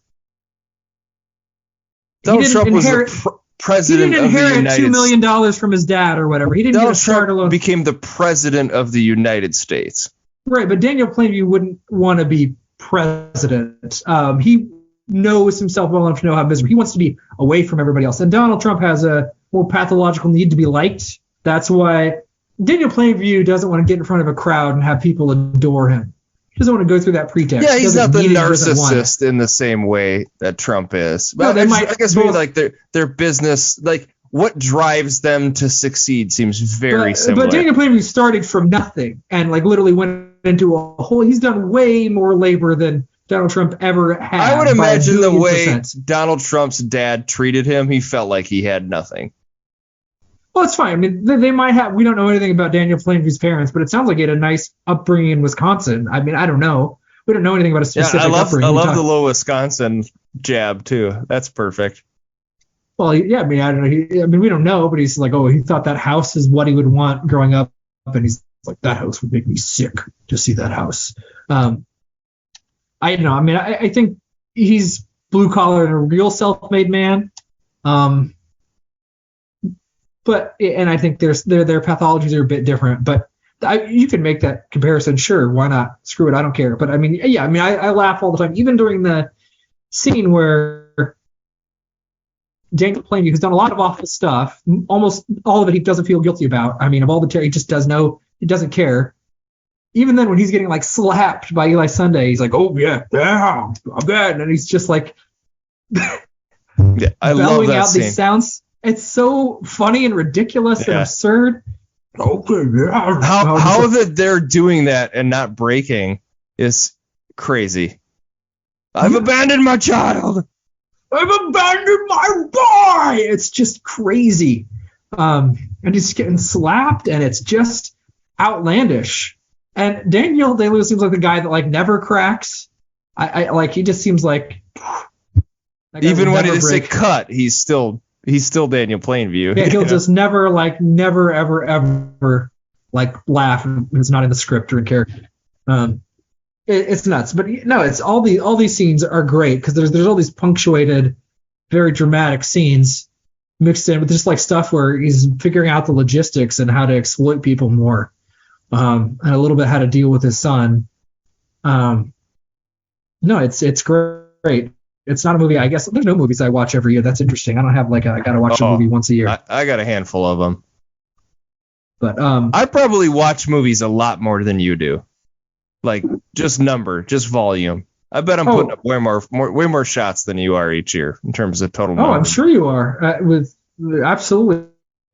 Donald Trump was the president of the United States. He didn't inherit $2 million from his dad or whatever. He didn't Donald Trump became the president of the United States. Right, but Daniel Plainview wouldn't want to be president. He knows himself well enough to know how miserable. He wants to be away from everybody else. And Donald Trump has a more pathological need to be liked. That's why Daniel Plainview doesn't want to get in front of a crowd and have people adore him. He doesn't want to go through that pretext. Yeah, he's not the narcissist in the same way that Trump is. But I guess maybe like their business, like what drives them to succeed seems very similar. But Daniel Plainview started from nothing and like literally went into a whole. He's done way more labor than Donald Trump ever had. I would imagine the way Donald Trump's dad treated him, he felt like he had nothing. Well, it's fine. I mean, they might have. We don't know anything about Daniel Plainview's parents, but it sounds like he had a nice upbringing in Wisconsin. I mean, I don't know. We don't know anything about a specific upbringing. I love the little Wisconsin jab too. That's perfect. Well, yeah. I mean, I don't know. We don't know, but he's like, he thought that house is what he would want growing up, and he's like, that house would make me sick to see that house. I don't know. I mean, I think he's blue collar and a real self-made man. But I think their pathologies are a bit different. But you can make that comparison, sure. Why not? Screw it. I don't care. But I mean, yeah. I mean, I laugh all the time, even during the scene where Daniel Plainview, who's done a lot of awful stuff, almost all of it he doesn't feel guilty about. I mean, of all the he just he doesn't care. Even then, when he's getting like slapped by Eli Sunday, he's like, "Oh yeah, I'm good," and he's just like, yeah, I love that out scene. These sounds. It's so funny and ridiculous and absurd. Okay, yeah. How that they're doing that and not breaking is crazy. I've abandoned my child. I've abandoned my boy. It's just crazy. And he's getting slapped, and it's just outlandish. And Daniel Day-Lewis seems like the guy that like never cracks. I like he just seems like even when they say cut, he's still Daniel Plainview. Yeah, he'll just never ever like laugh. It's not in the script or in character. It's nuts, but no, it's all these scenes are great because there's all these punctuated, very dramatic scenes mixed in with just like stuff where he's figuring out the logistics and how to exploit people more, and a little bit how to deal with his son. No, it's great. It's not a movie. I guess there's no movies I watch every year. That's interesting. I don't have like I gotta watch a movie once a year. I got a handful of them, but I probably watch movies a lot more than you do. Like just volume. I bet I'm putting up way more shots than you are each year in terms of total. I'm sure you are. Absolutely.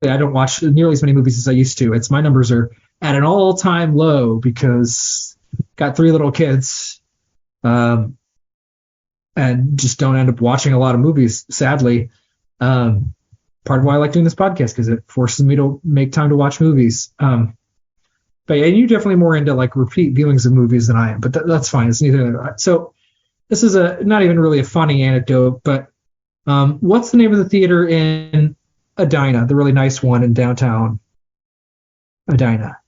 I don't watch nearly as many movies as I used to. My numbers are at an all-time low because got 3 little kids, and just don't end up watching a lot of movies. Sadly, part of why I like doing this podcast because it forces me to make time to watch movies. But yeah, you're definitely more into like repeat viewings of movies than I am, but that's fine. It's neither. So this is not even really a funny anecdote, but what's the name of the theater in Edina, the really nice one in downtown Edina?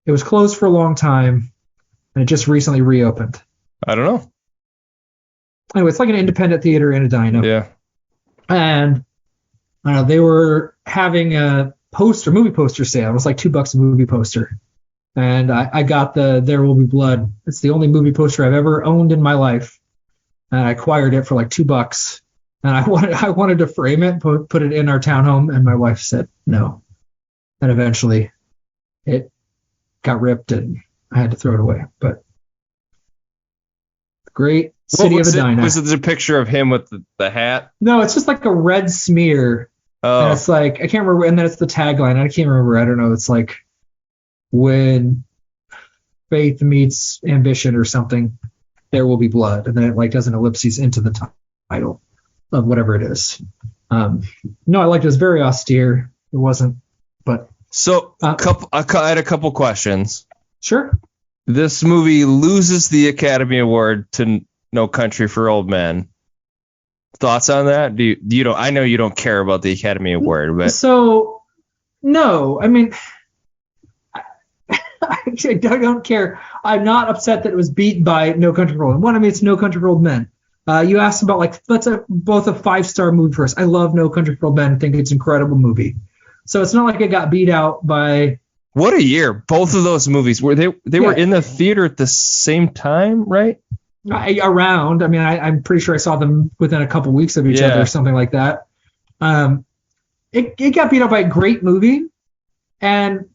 It was closed for a long time, and it just recently reopened. I don't know. Anyway, it's like an independent theater in Edina. Yeah. And I don't know, they were having a movie poster sale. It was like $2 a movie poster. And I got the There Will Be Blood. It's the only movie poster I've ever owned in my life. And I acquired it for like $2. And I wanted to frame it, put it in our townhome, and my wife said no. And eventually it got ripped and I had to throw it away. But great city of Edina. Was it a picture of him with the hat? No, it's just like a red smear. Oh. And it's like, I can't remember, and then it's the tagline. I can't remember. I don't know. It's like when faith meets ambition or something, there will be blood. And then it like does an ellipses into the title of whatever it is. No, I liked it. It was very austere. It wasn't, but. So I had a couple questions. Sure. This movie loses the Academy Award to No Country for Old Men. Thoughts on that? You don't? I know you don't care about the Academy Award, but so no. I mean, I don't care. I'm not upset that it was beat by No Country for Old Men. One, I mean, it's No Country for Old Men. You asked about like both a 5-star movie for us. I love No Country for Old Men. I think it's an incredible movie. So it's not like it got beat out by. What a year! Both of those movies were they were in the theater at the same time, right? Around. I mean, I'm pretty sure I saw them within a couple weeks of each other or something like that. It got beat up by a great movie, and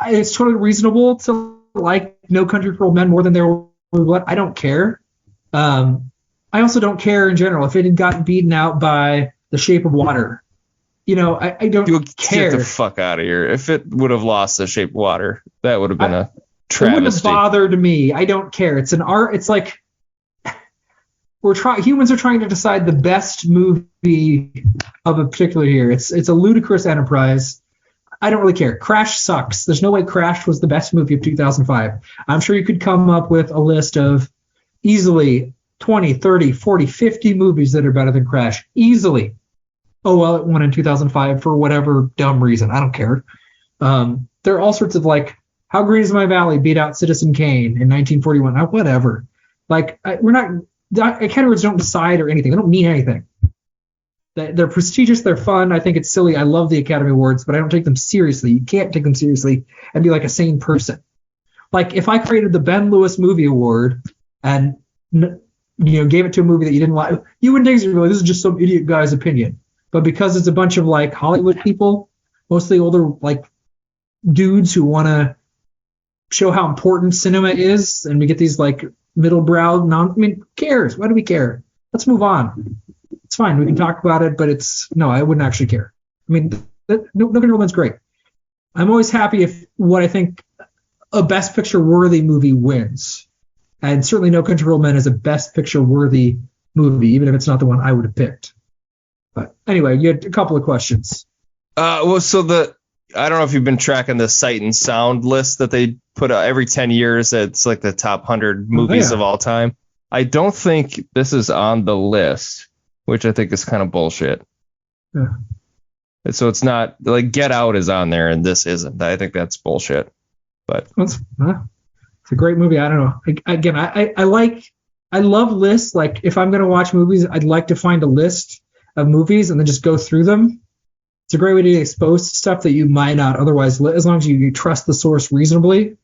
it's totally reasonable to like No Country for Old Men more than There Will Be Blood. I don't care. I also don't care in general if it had gotten beaten out by The Shape of Water. You know, I don't care. Get the fuck out of here. If it would have lost The Shape of Water, that would have been a travesty. It wouldn't have bothered me. I don't care. It's an art. It's like humans are trying to decide the best movie of a particular year. It's a ludicrous enterprise. I don't really care. Crash sucks. There's no way Crash was the best movie of 2005. I'm sure you could come up with a list of easily 20, 30, 40, 50 movies that are better than Crash. Easily. Oh, well, it won in 2005 for whatever dumb reason. I don't care. There are all sorts of like, How Green Is My Valley beat out Citizen Kane in 1941. Whatever. Like, we're not. The Academy Awards don't decide or anything. They don't mean anything. They're prestigious. They're fun. I think it's silly. I love the Academy Awards, but I don't take them seriously. You can't take them seriously and be like a sane person. Like if I created the Ben Lewis Movie Award and gave it to a movie that you didn't like, you wouldn't take it seriously. This is just some idiot guy's opinion. but because it's a bunch of like Hollywood people, mostly older like dudes who want to show how important cinema is, and we get these like middle brow I mean, who cares? Why do we care? Let's move on. It's fine. We can talk about it, but I wouldn't actually care. I mean, No Country for Old Men's great. I'm always happy if what I think a Best Picture worthy movie wins. And certainly No Country for Old Men is a Best Picture worthy movie, even if it's not the one I would have picked. But anyway, you had a couple of questions. I don't know if you've been tracking the Sight and Sound list that they put out every 10 years. It's like the top 100 movies of all time. I don't think this is on the list, which I think is kind of bullshit. Yeah. So it's not like Get Out is on there and this isn't. I think that's bullshit. But it's a great movie. I don't know. I love lists. Like if I'm going to watch movies, I'd like to find a list of movies and then just go through them. It's a great way to get exposed to stuff that you might not otherwise, as long as you trust the source reasonably.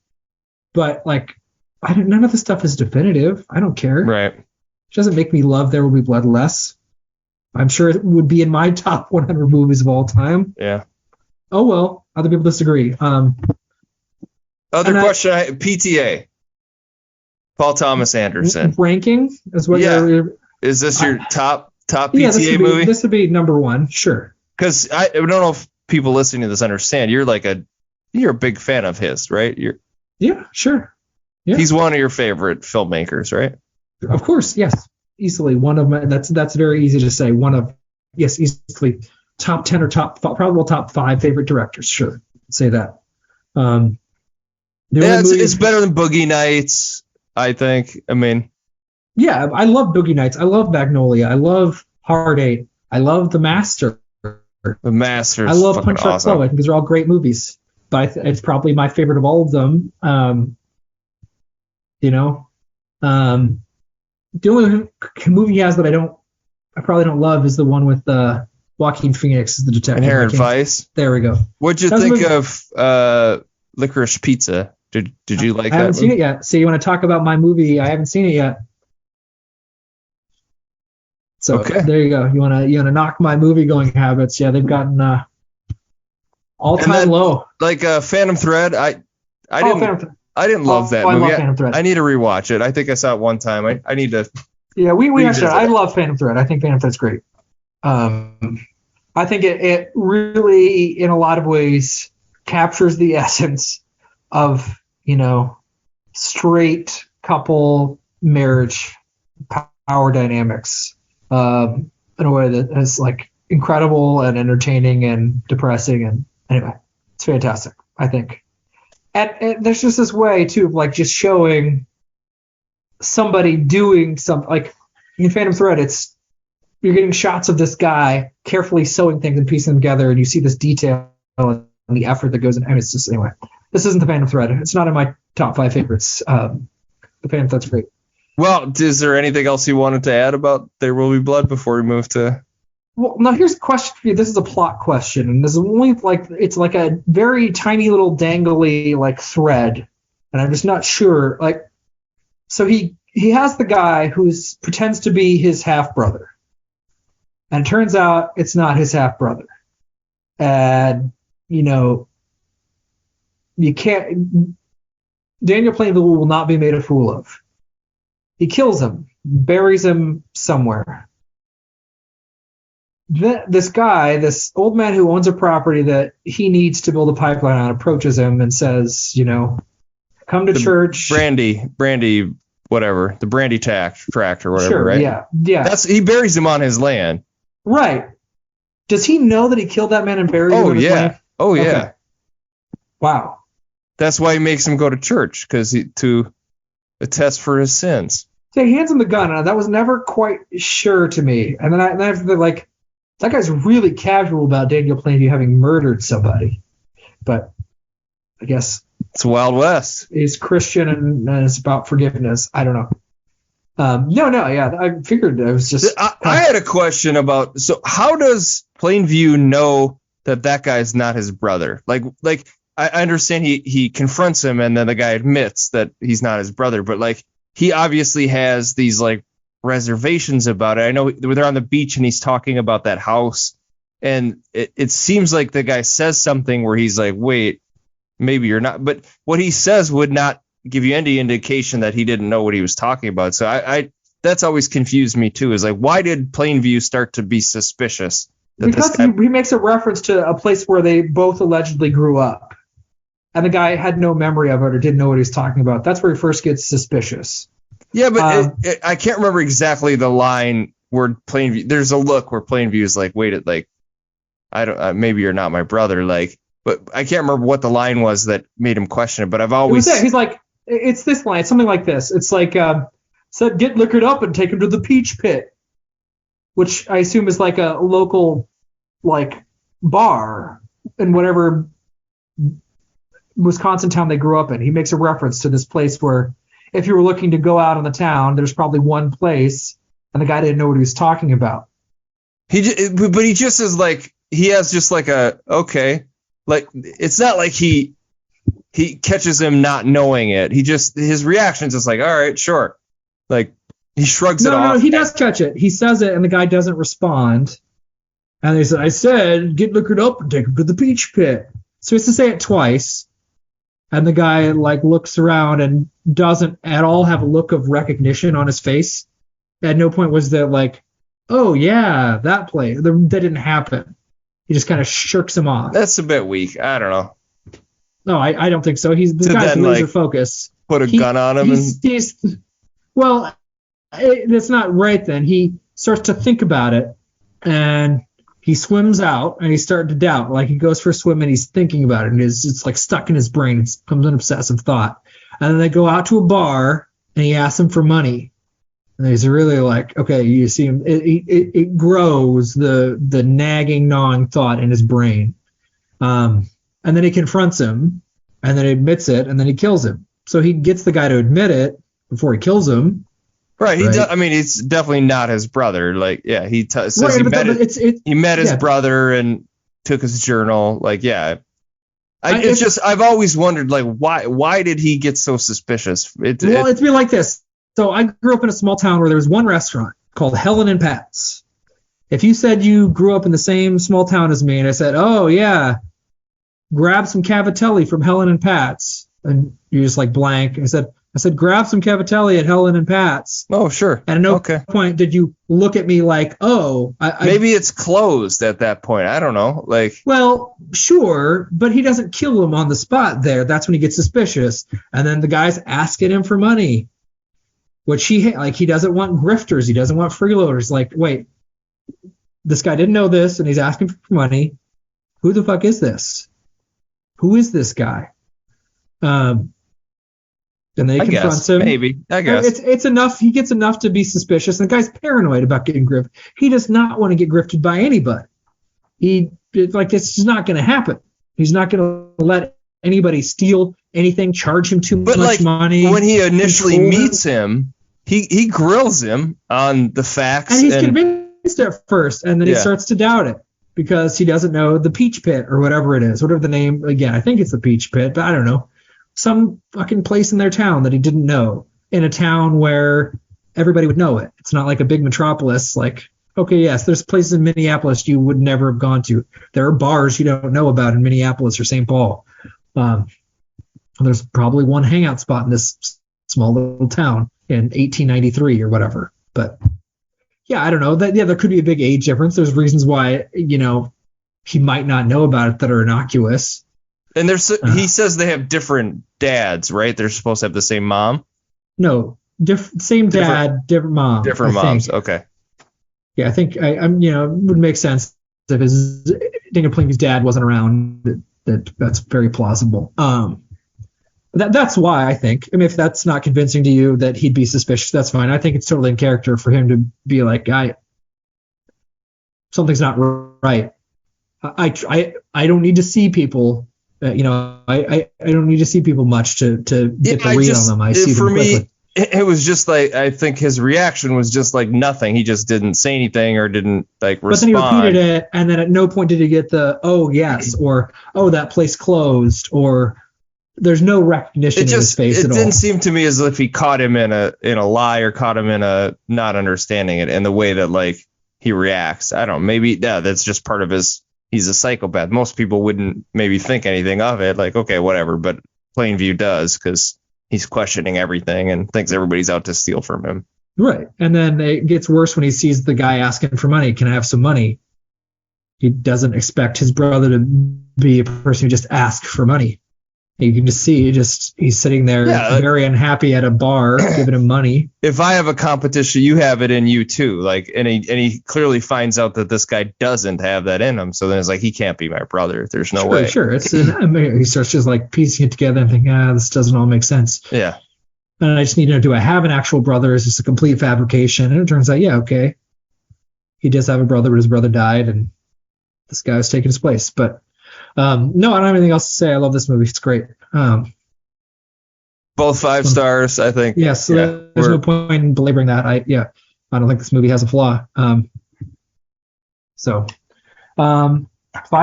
But like, none of the stuff is definitive. I don't care. Right. It doesn't make me love There Will Be Blood less. I'm sure it would be in my top 100 movies of all time. Yeah. Oh well, other people disagree. Other question: PTA. Paul Thomas Anderson ranking is what? Yeah. Is this your top PTA movie? This would be number one, sure. Because I don't know if people listening to this understand. You're a big fan of his, right? Yeah, sure. Yeah. He's one of your favorite filmmakers, right? Of course, yes. Easily one of my. That's very easy to say. Easily top 10 or probably top 5 favorite directors. Sure, say that. It's better than Boogie Nights, I think. I mean, yeah, I love Boogie Nights. I love Magnolia. I love Hard Eight. I love The Master. The Master. I love Punch Drunk Love. I think these are all great movies, but it's probably my favorite of all of them. The only movie he has that I probably don't love is the one with Joaquin Phoenix as the detective. Inherent Vice. There we go. What'd you think of Licorice Pizza? Did you like that? I haven't seen it yet. So you want to talk about my movie? I haven't seen it yet. So There you go. You wanna knock my movie going habits? Yeah, they've gotten all-time low. Like Phantom Thread, I didn't love that movie. I need to rewatch it. I think I saw it one time. I need to. Yeah, we actually. I love Phantom Thread. I think Phantom Thread's great. I think it really, in a lot of ways, captures the essence of straight couple marriage power dynamics in a way that is like incredible and entertaining and depressing. And anyway, it's fantastic, I think. And there's just this way too of like just showing somebody doing something. Like in Phantom Thread, you're getting shots of this guy carefully sewing things and piecing them together, and you see this detail and the effort that goes in. And it's just, anyway, this isn't the Phantom Thread. It's not in my top 5 favorites. The Phantom Thread's great. Well, is there anything else you wanted to add about There Will Be Blood before we move to? Well, now here's a question for you. This is a plot question, and there's only it's like a very tiny little dangly like thread, and I'm just not sure. Like, so he has the guy who pretends to be his half brother, and it turns out it's not his half brother, and you can't. Daniel Plainville will not be made a fool of. He kills him, buries him somewhere. This guy, this old man who owns a property that he needs to build a pipeline on, approaches him and says, come to church. Brandy, whatever. The Brandy tract or whatever, sure, right? Yeah. He buries him on his land. Right. Does he know that he killed that man and buried him on his land? Oh, yeah. Okay. Wow. That's why he makes him go to church, to attest for his sins. So he hands him the gun, and that was never quite sure to me. And then after like, that guy's really casual about Daniel Plainview having murdered somebody. But I guess it's Wild West. He's Christian and it's about forgiveness. I don't know. Yeah. I figured it was just. I had a question about. So how does Plainview know that guy's not his brother? Like I understand he confronts him and then the guy admits that he's not his brother, but like he obviously has these like reservations about it. I know they're on the beach and he's talking about that house And it seems like the guy says something where he's like, wait, maybe you're not. But what he says would not give you any indication that he didn't know what he was talking about. So I that's always confused me too, is like, why did Plainview start to be suspicious? Because he makes a reference to a place where they both allegedly grew up. And the guy had no memory of it or didn't know what he was talking about. That's where he first gets suspicious. Yeah, but I can't remember exactly the line where Plainview, there's a look where Plainview is like, wait, like, I don't, maybe you're not my brother. Like, but I can't remember what the line was that made him question it, but I've always. He's like, it's this line, it's something like this. It's like, said, get liquored up and take him to the Peach Pit, which I assume is like a local, like, bar in whatever Wisconsin town they grew up in. He makes a reference to this place where if you were looking to go out on the town, there's probably one place, and the guy didn't know what he was talking about. But he just is like, he has just like a, okay, like, it's not like he catches him not knowing it. His reaction's just like, all right, sure. Like, he shrugs it off. No, he does catch it. He says it, and the guy doesn't respond. And he said, I said, get liquored up and take him to the Peach Pit. So he has to say it twice. And the guy, like, looks around and doesn't at all have a look of recognition on his face. At no point was there like, oh, yeah, that place. That didn't happen. He just kind of shirks him off. That's a bit weak. I don't know. No, I don't think so. This guy's laser focused. Put a gun on him. Well, that's not right then. He starts to think about it, and he swims out, and he's starting to doubt. Like, he goes for a swim, and he's thinking about it, and it's like stuck in his brain. It becomes an obsessive thought. And then they go out to a bar, and he asks him for money. And he's really like, okay, you see him. It grows, the nagging, gnawing thought in his brain. And then he confronts him, and then he admits it, and then he kills him. So he gets the guy to admit it before he kills him. Right. I mean, it's definitely not his brother. Like, yeah, he says he met his brother and took his journal. Like, yeah. I've always wondered, like, why did he get so suspicious? It's been like this. So I grew up in a small town where there was one restaurant called Helen and Pat's. If you said you grew up in the same small town as me, and I said, oh, yeah, grab some cavatelli from Helen and Pat's, and you're just like blank. I said, grab some cavatelli at Helen and Pat's. Oh, sure. And at no point did you look at me like, oh. Maybe it's closed at that point. I don't know. Like, well, sure, but he doesn't kill him on the spot there. That's when he gets suspicious. And then the guy's asking him for money, which he doesn't want grifters. He doesn't want freeloaders. Like, wait, this guy didn't know this, and he's asking for money. Who the fuck is this? Who is this guy? And they confront him. Maybe. I guess. It's enough. He gets enough to be suspicious. And the guy's paranoid about getting grifted. He does not want to get grifted by anybody. It's just not going to happen. He's not going to let anybody steal anything, charge him too much money. When he initially meets him, he grills him on the facts. And he's convinced at first, and then he starts to doubt it because he doesn't know the Peach Pit or whatever it is. Whatever the name, again, I think it's the Peach Pit, but I don't know. Some fucking place in their town that he didn't know, in a town where everybody would know it. It's not like a big metropolis. Like, okay, yes, there's places in Minneapolis you would never have gone to. There are bars you don't know about in Minneapolis or St. Paul. There's probably one hangout spot in this small little town in 1893 or whatever. But yeah, I don't know. There could be a big age difference. There's reasons why, he might not know about it that are innocuous. And he says they have different dads, right? They're supposed to have the same mom? No, same dad, different mom. Different moms, okay. Yeah, I think it would make sense if Daniel Plainview's dad wasn't around. That's very plausible. That's why I think. I mean, if that's not convincing to you that he'd be suspicious, that's fine. I think it's totally in character for him to be like, something's not right. I don't need to see people. I don't need to see people much to get the read on them. I see them quickly. It was just like, I think his reaction was just like nothing. He just didn't say anything or didn't respond. But then he repeated it, and then at no point did he get the, oh, yes, or, oh, that place closed, or there's no recognition in his face at all. It didn't seem to me as if he caught him in a lie or caught him in a not understanding it in the way that, like, he reacts. I don't know. Maybe that's just part of his. He's a psychopath. Most people wouldn't maybe think anything of it. Like, okay, whatever. But Plainview does, because he's questioning everything and thinks everybody's out to steal from him. Right. And then it gets worse when he sees the guy asking for money. Can I have some money? He doesn't expect his brother to be a person who just asks for money. You can just see he's sitting there very unhappy at a bar, giving him money. If I have a competition, you have it in you too. Like, and he clearly finds out that this guy doesn't have that in him. So then it's like, he can't be my brother. There's no way. Sure. He starts just like piecing it together and thinking, this doesn't all make sense. Yeah. And I just need to know, do I have an actual brother? Is this a complete fabrication? And it turns out, okay. He does have a brother, but his brother died, and this guy was taking his place. But no, I don't have anything else to say. I love this movie. It's great. Both 5 stars, I think. Yes, there's no point in belaboring that. I don't think this movie has a flaw. 5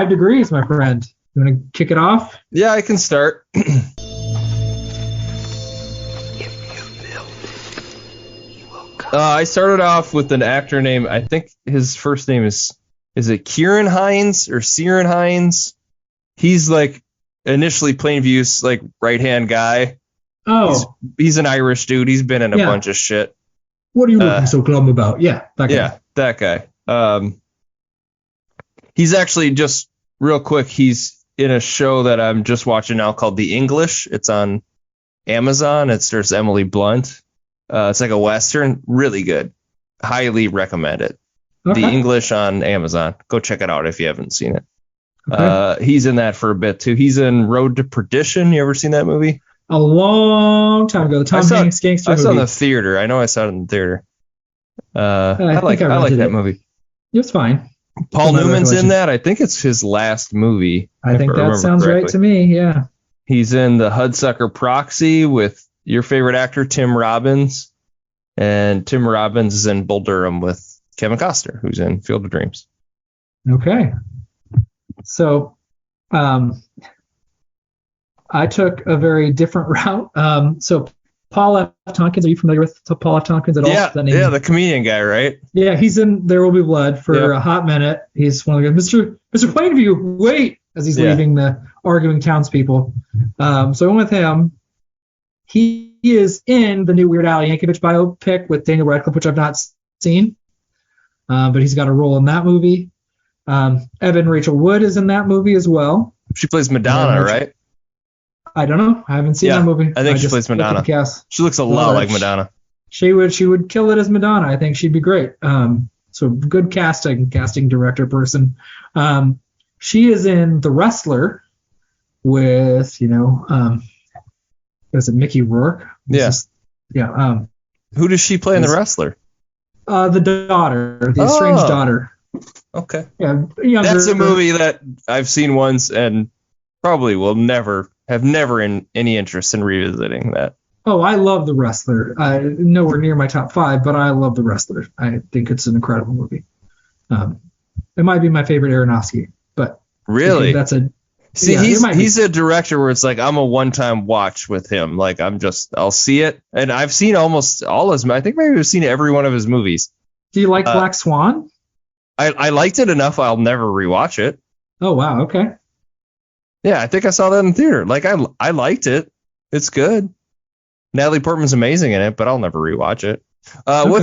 degrees, my friend. You want to kick it off? Yeah, I can start. I started off with an actor named, I think his first name is it Kieran Hines or Ciaran Hines? He's like initially Plainview's like right-hand guy. Oh. He's an Irish dude. He's been in a bunch of shit. What are you looking so glum about? Yeah, that guy. Yeah, that guy. He's actually, just real quick, he's in a show that I'm just watching now called The English. It's on Amazon. There's Emily Blunt. It's like a Western, really good. Highly recommend it. Okay. The English on Amazon. Go check it out if you haven't seen it. Okay. He's in that for a bit too. He's in Road to Perdition. You ever seen that movie? A long time ago. The Tom Hanks gangster movie. I saw it in the theater. I know I saw it in the theater. I like that movie. It's fine. Paul Newman's in that. I think it's his last movie. I think that sounds right to me. Yeah. He's in The Hudsucker Proxy with your favorite actor, Tim Robbins. And Tim Robbins is in Bull Durham with Kevin Costner, who's in Field of Dreams. Okay. So I took a very different route. So Paul F. Tompkins, are you familiar with Paul F. Tompkins at all? Yeah, the comedian guy, right? Yeah, he's in There Will Be Blood for a hot minute. He's one of the guys, Mr. Plainview, wait, as he's leaving the arguing townspeople. So I went with him. He is in the new Weird Al Yankovic biopic with Daniel Radcliffe, which I've not seen, but he's got a role in that movie. Evan Rachel Wood is in that movie as well. She plays Madonna, right? I don't know. I haven't seen that movie. I think she plays Madonna. She looks a lot like Madonna. She would kill it as Madonna. I think she'd be great. So good casting director person. She is in The Wrestler with, is it Mickey Rourke? Yes. Yeah. Who does she play in The Wrestler? The daughter, the estranged daughter. Okay. Yeah. That's a movie that I've seen once and probably will never in any interest in revisiting that. Oh, I love The Wrestler. Nowhere near my top 5, but I love The Wrestler. I think it's an incredible movie. It might be my favorite Aronofsky, but really, that's a. See, he's a director where it's like I'm a one-time watch with him. Like I'll see it, and I've seen almost all his. I think maybe I've seen every one of his movies. Do you like Black Swan? I liked it enough. I'll never rewatch it. Oh wow, okay. Yeah, I think I saw that in the theater. Like I liked it. It's good. Natalie Portman's amazing in it, but I'll never rewatch it. Okay.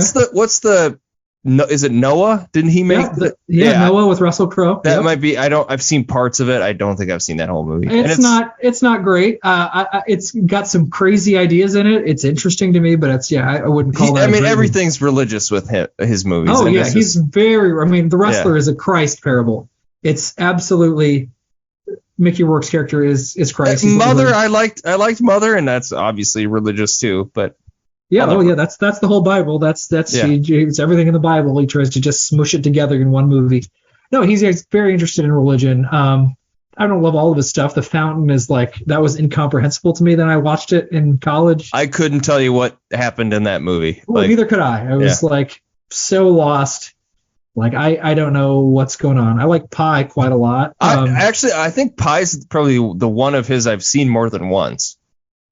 Is it Noah? Didn't he make Noah with Russell Crowe? That might be. I've seen parts of it. I don't think I've seen that whole movie. It's not great. It's got some crazy ideas in it. It's interesting to me, but I wouldn't call that. Everything's religious with his movies. Oh yeah, he's very. The Wrestler is a Christ parable. It's absolutely. Mickey Rourke's character is Christ. Mother, I liked Mother, and that's obviously religious too. But that's the it's everything in the Bible. He tries to just smoosh it together in one movie. No, he's very interested in religion. I don't love all of his stuff. The Fountain is that was incomprehensible to me. Then I watched it in college. I couldn't tell you what happened in that movie. Well, neither could I. I was so lost. I don't know what's going on. I like Pi quite a lot. I think Pi's probably the one of his I've seen more than once.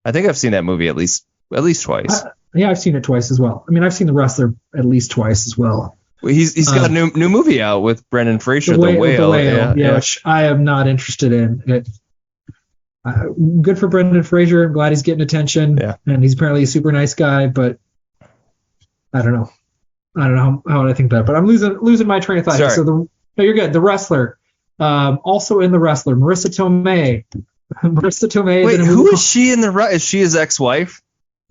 I think I've seen that movie at least twice. I've seen it twice as well. I've seen The Wrestler at least twice as well. He's got a new movie out with Brendan Fraser, The Whale. Yeah, which I am not interested in. Good for Brendan Fraser. I'm glad he's getting attention. Yeah. And he's apparently a super nice guy, but I don't know. How I think about it. But I'm losing my train of thought. Sorry. So no, you're good. The Wrestler. Also in The Wrestler, Marissa Tomei. Wait, who is she in Is she his ex-wife?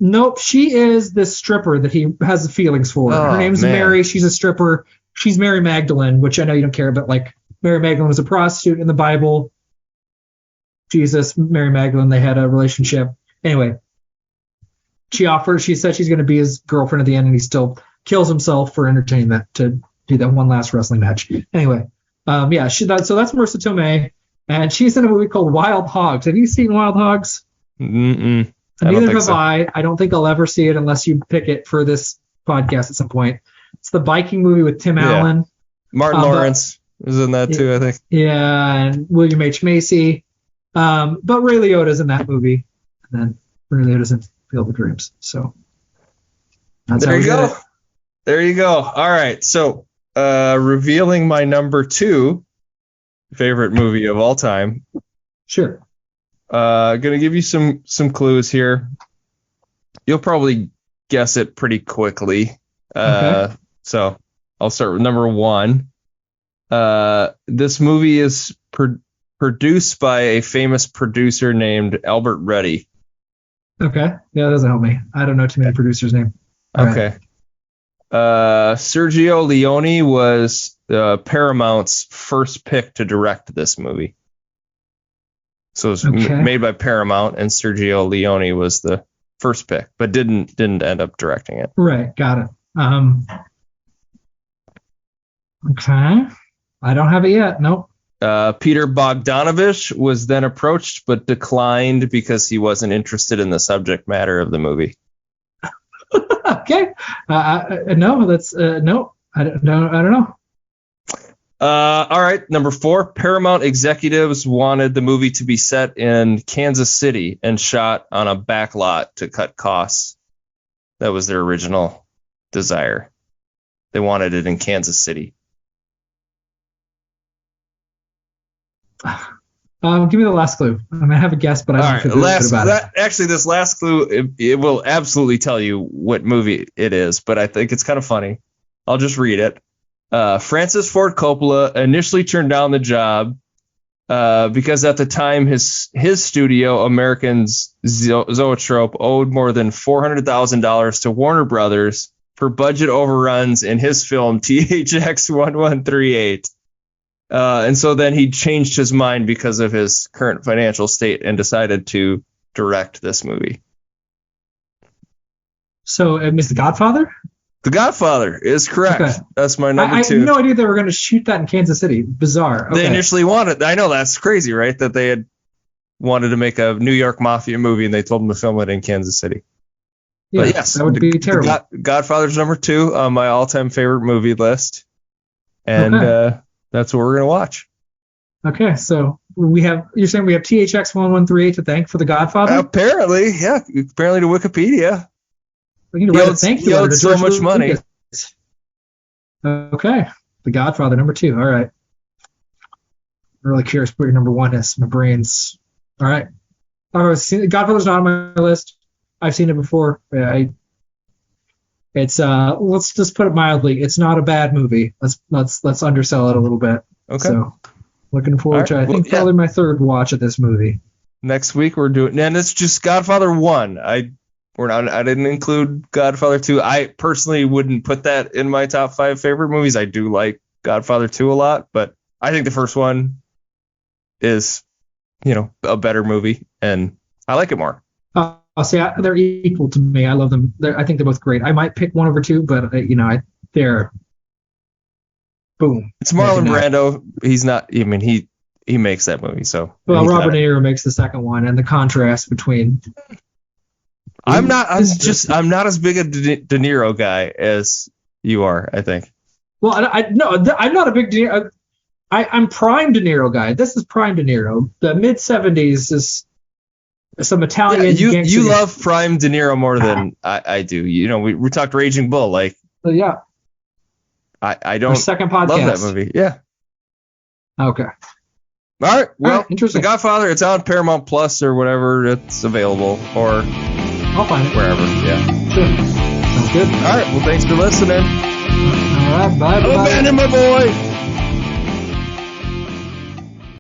Nope, she is this stripper that he has feelings for. Oh, her name's Mary. She's a stripper. She's Mary Magdalene, which I know you don't care, but like Mary Magdalene was a prostitute in the Bible. Jesus, Mary Magdalene, they had a relationship. Anyway, she said she's going to be his girlfriend at the end, and he still kills himself for entertainment to do that one last wrestling match. Anyway, so that's Marissa Tomei, and she's in a movie called Wild Hogs. Have you seen Wild Hogs? Mm-mm. Neither have I. I don't think I'll ever see it unless you pick it for this podcast at some point. It's the biking movie with Tim Allen. Martin Lawrence is in that too, I think. Yeah, and William H. Macy. But Ray Liotta's in that movie. And then Ray Liotta's in Field of Dreams. So that's there you go. There you go. All right. So revealing my number 2 favorite movie of all time. Sure. Gonna give you some clues here. You'll probably guess it pretty quickly. Okay. So I'll start with number 1. This movie is produced by a famous producer named Albert Reddy. Okay. Yeah, that doesn't help me. I don't know too many producers' names. Okay. Sergio Leone was Paramount's first pick to direct this movie. So it was made by Paramount, and Sergio Leone was the first pick, but didn't end up directing it. Right, got it. Okay, I don't have it yet. Nope. Peter Bogdanovich was then approached, but declined because he wasn't interested in the subject matter of the movie. Okay. No, that's no. I don't know. All right, number 4. Paramount executives wanted the movie to be set in Kansas City and shot on a back lot to cut costs. That was their original desire. They wanted it in Kansas City. Give me the last clue. I mean, I have a guess, but I don't feel good about it. Actually, this last clue, it will absolutely tell you what movie it is, but I think it's kind of funny. I'll just read it. Francis Ford Coppola initially turned down the job because at the time his studio, American's Zoetrope, owed more than $400,000 to Warner Brothers for budget overruns in his film THX 1138. And so then he changed his mind because of his current financial state and decided to direct this movie. So it was The Godfather? The Godfather is correct. Okay. That's my number 2. I had no idea they were going to shoot that in Kansas City. Bizarre. Okay. They initially wanted. I know, that's crazy, right? That they had wanted to make a New York mafia movie and they told them to film it in Kansas City. Yeah, but yes, that would be terrible. Godfather's number 2 on my all-time favorite movie list. And that's what we're going to watch. Okay, so you're saying we have THX 1138 to thank for The Godfather? Apparently, yeah. Apparently to Wikipedia. We need to write a thank you letter to so much money. Okay, The Godfather number 2. All right. I'm really curious what your number 1 is. My brain's all right. Godfather's not on my list. I've seen it before. It's let's just put it mildly. It's not a bad movie. Let's undersell it a little bit. Okay. So looking forward to. I think probably my 3rd watch of this movie. Next week we're doing, and it's just Godfather 1. I didn't include Godfather 2. I personally wouldn't put that in my top 5 favorite movies. I do like Godfather 2 a lot, but I think the first one is, a better movie, and I like it more. I'll say they're equal to me. I love them. I think they're both great. I might pick one over 2, but they're boom. It's Marlon Brando. He's not. I mean, he makes that movie. So Robert De Niro makes the second one, and the contrast between. I'm not as big a De Niro guy as you are, I think. Well, I'm not a big De Niro. I'm prime De Niro guy. This is prime De Niro. The mid 70s is some Italian. Yeah, you love prime De Niro more than I do. We talked Raging Bull, like. Yeah. I don't Our second podcast. love that movie. Yeah. Okay. All right. Well, interesting. The Godfather, it's on Paramount Plus or whatever it's available, or I'll find it wherever. Yeah. Sure. Sounds good. All right. Well, thanks for listening. All right. Bye. Abandon my boy.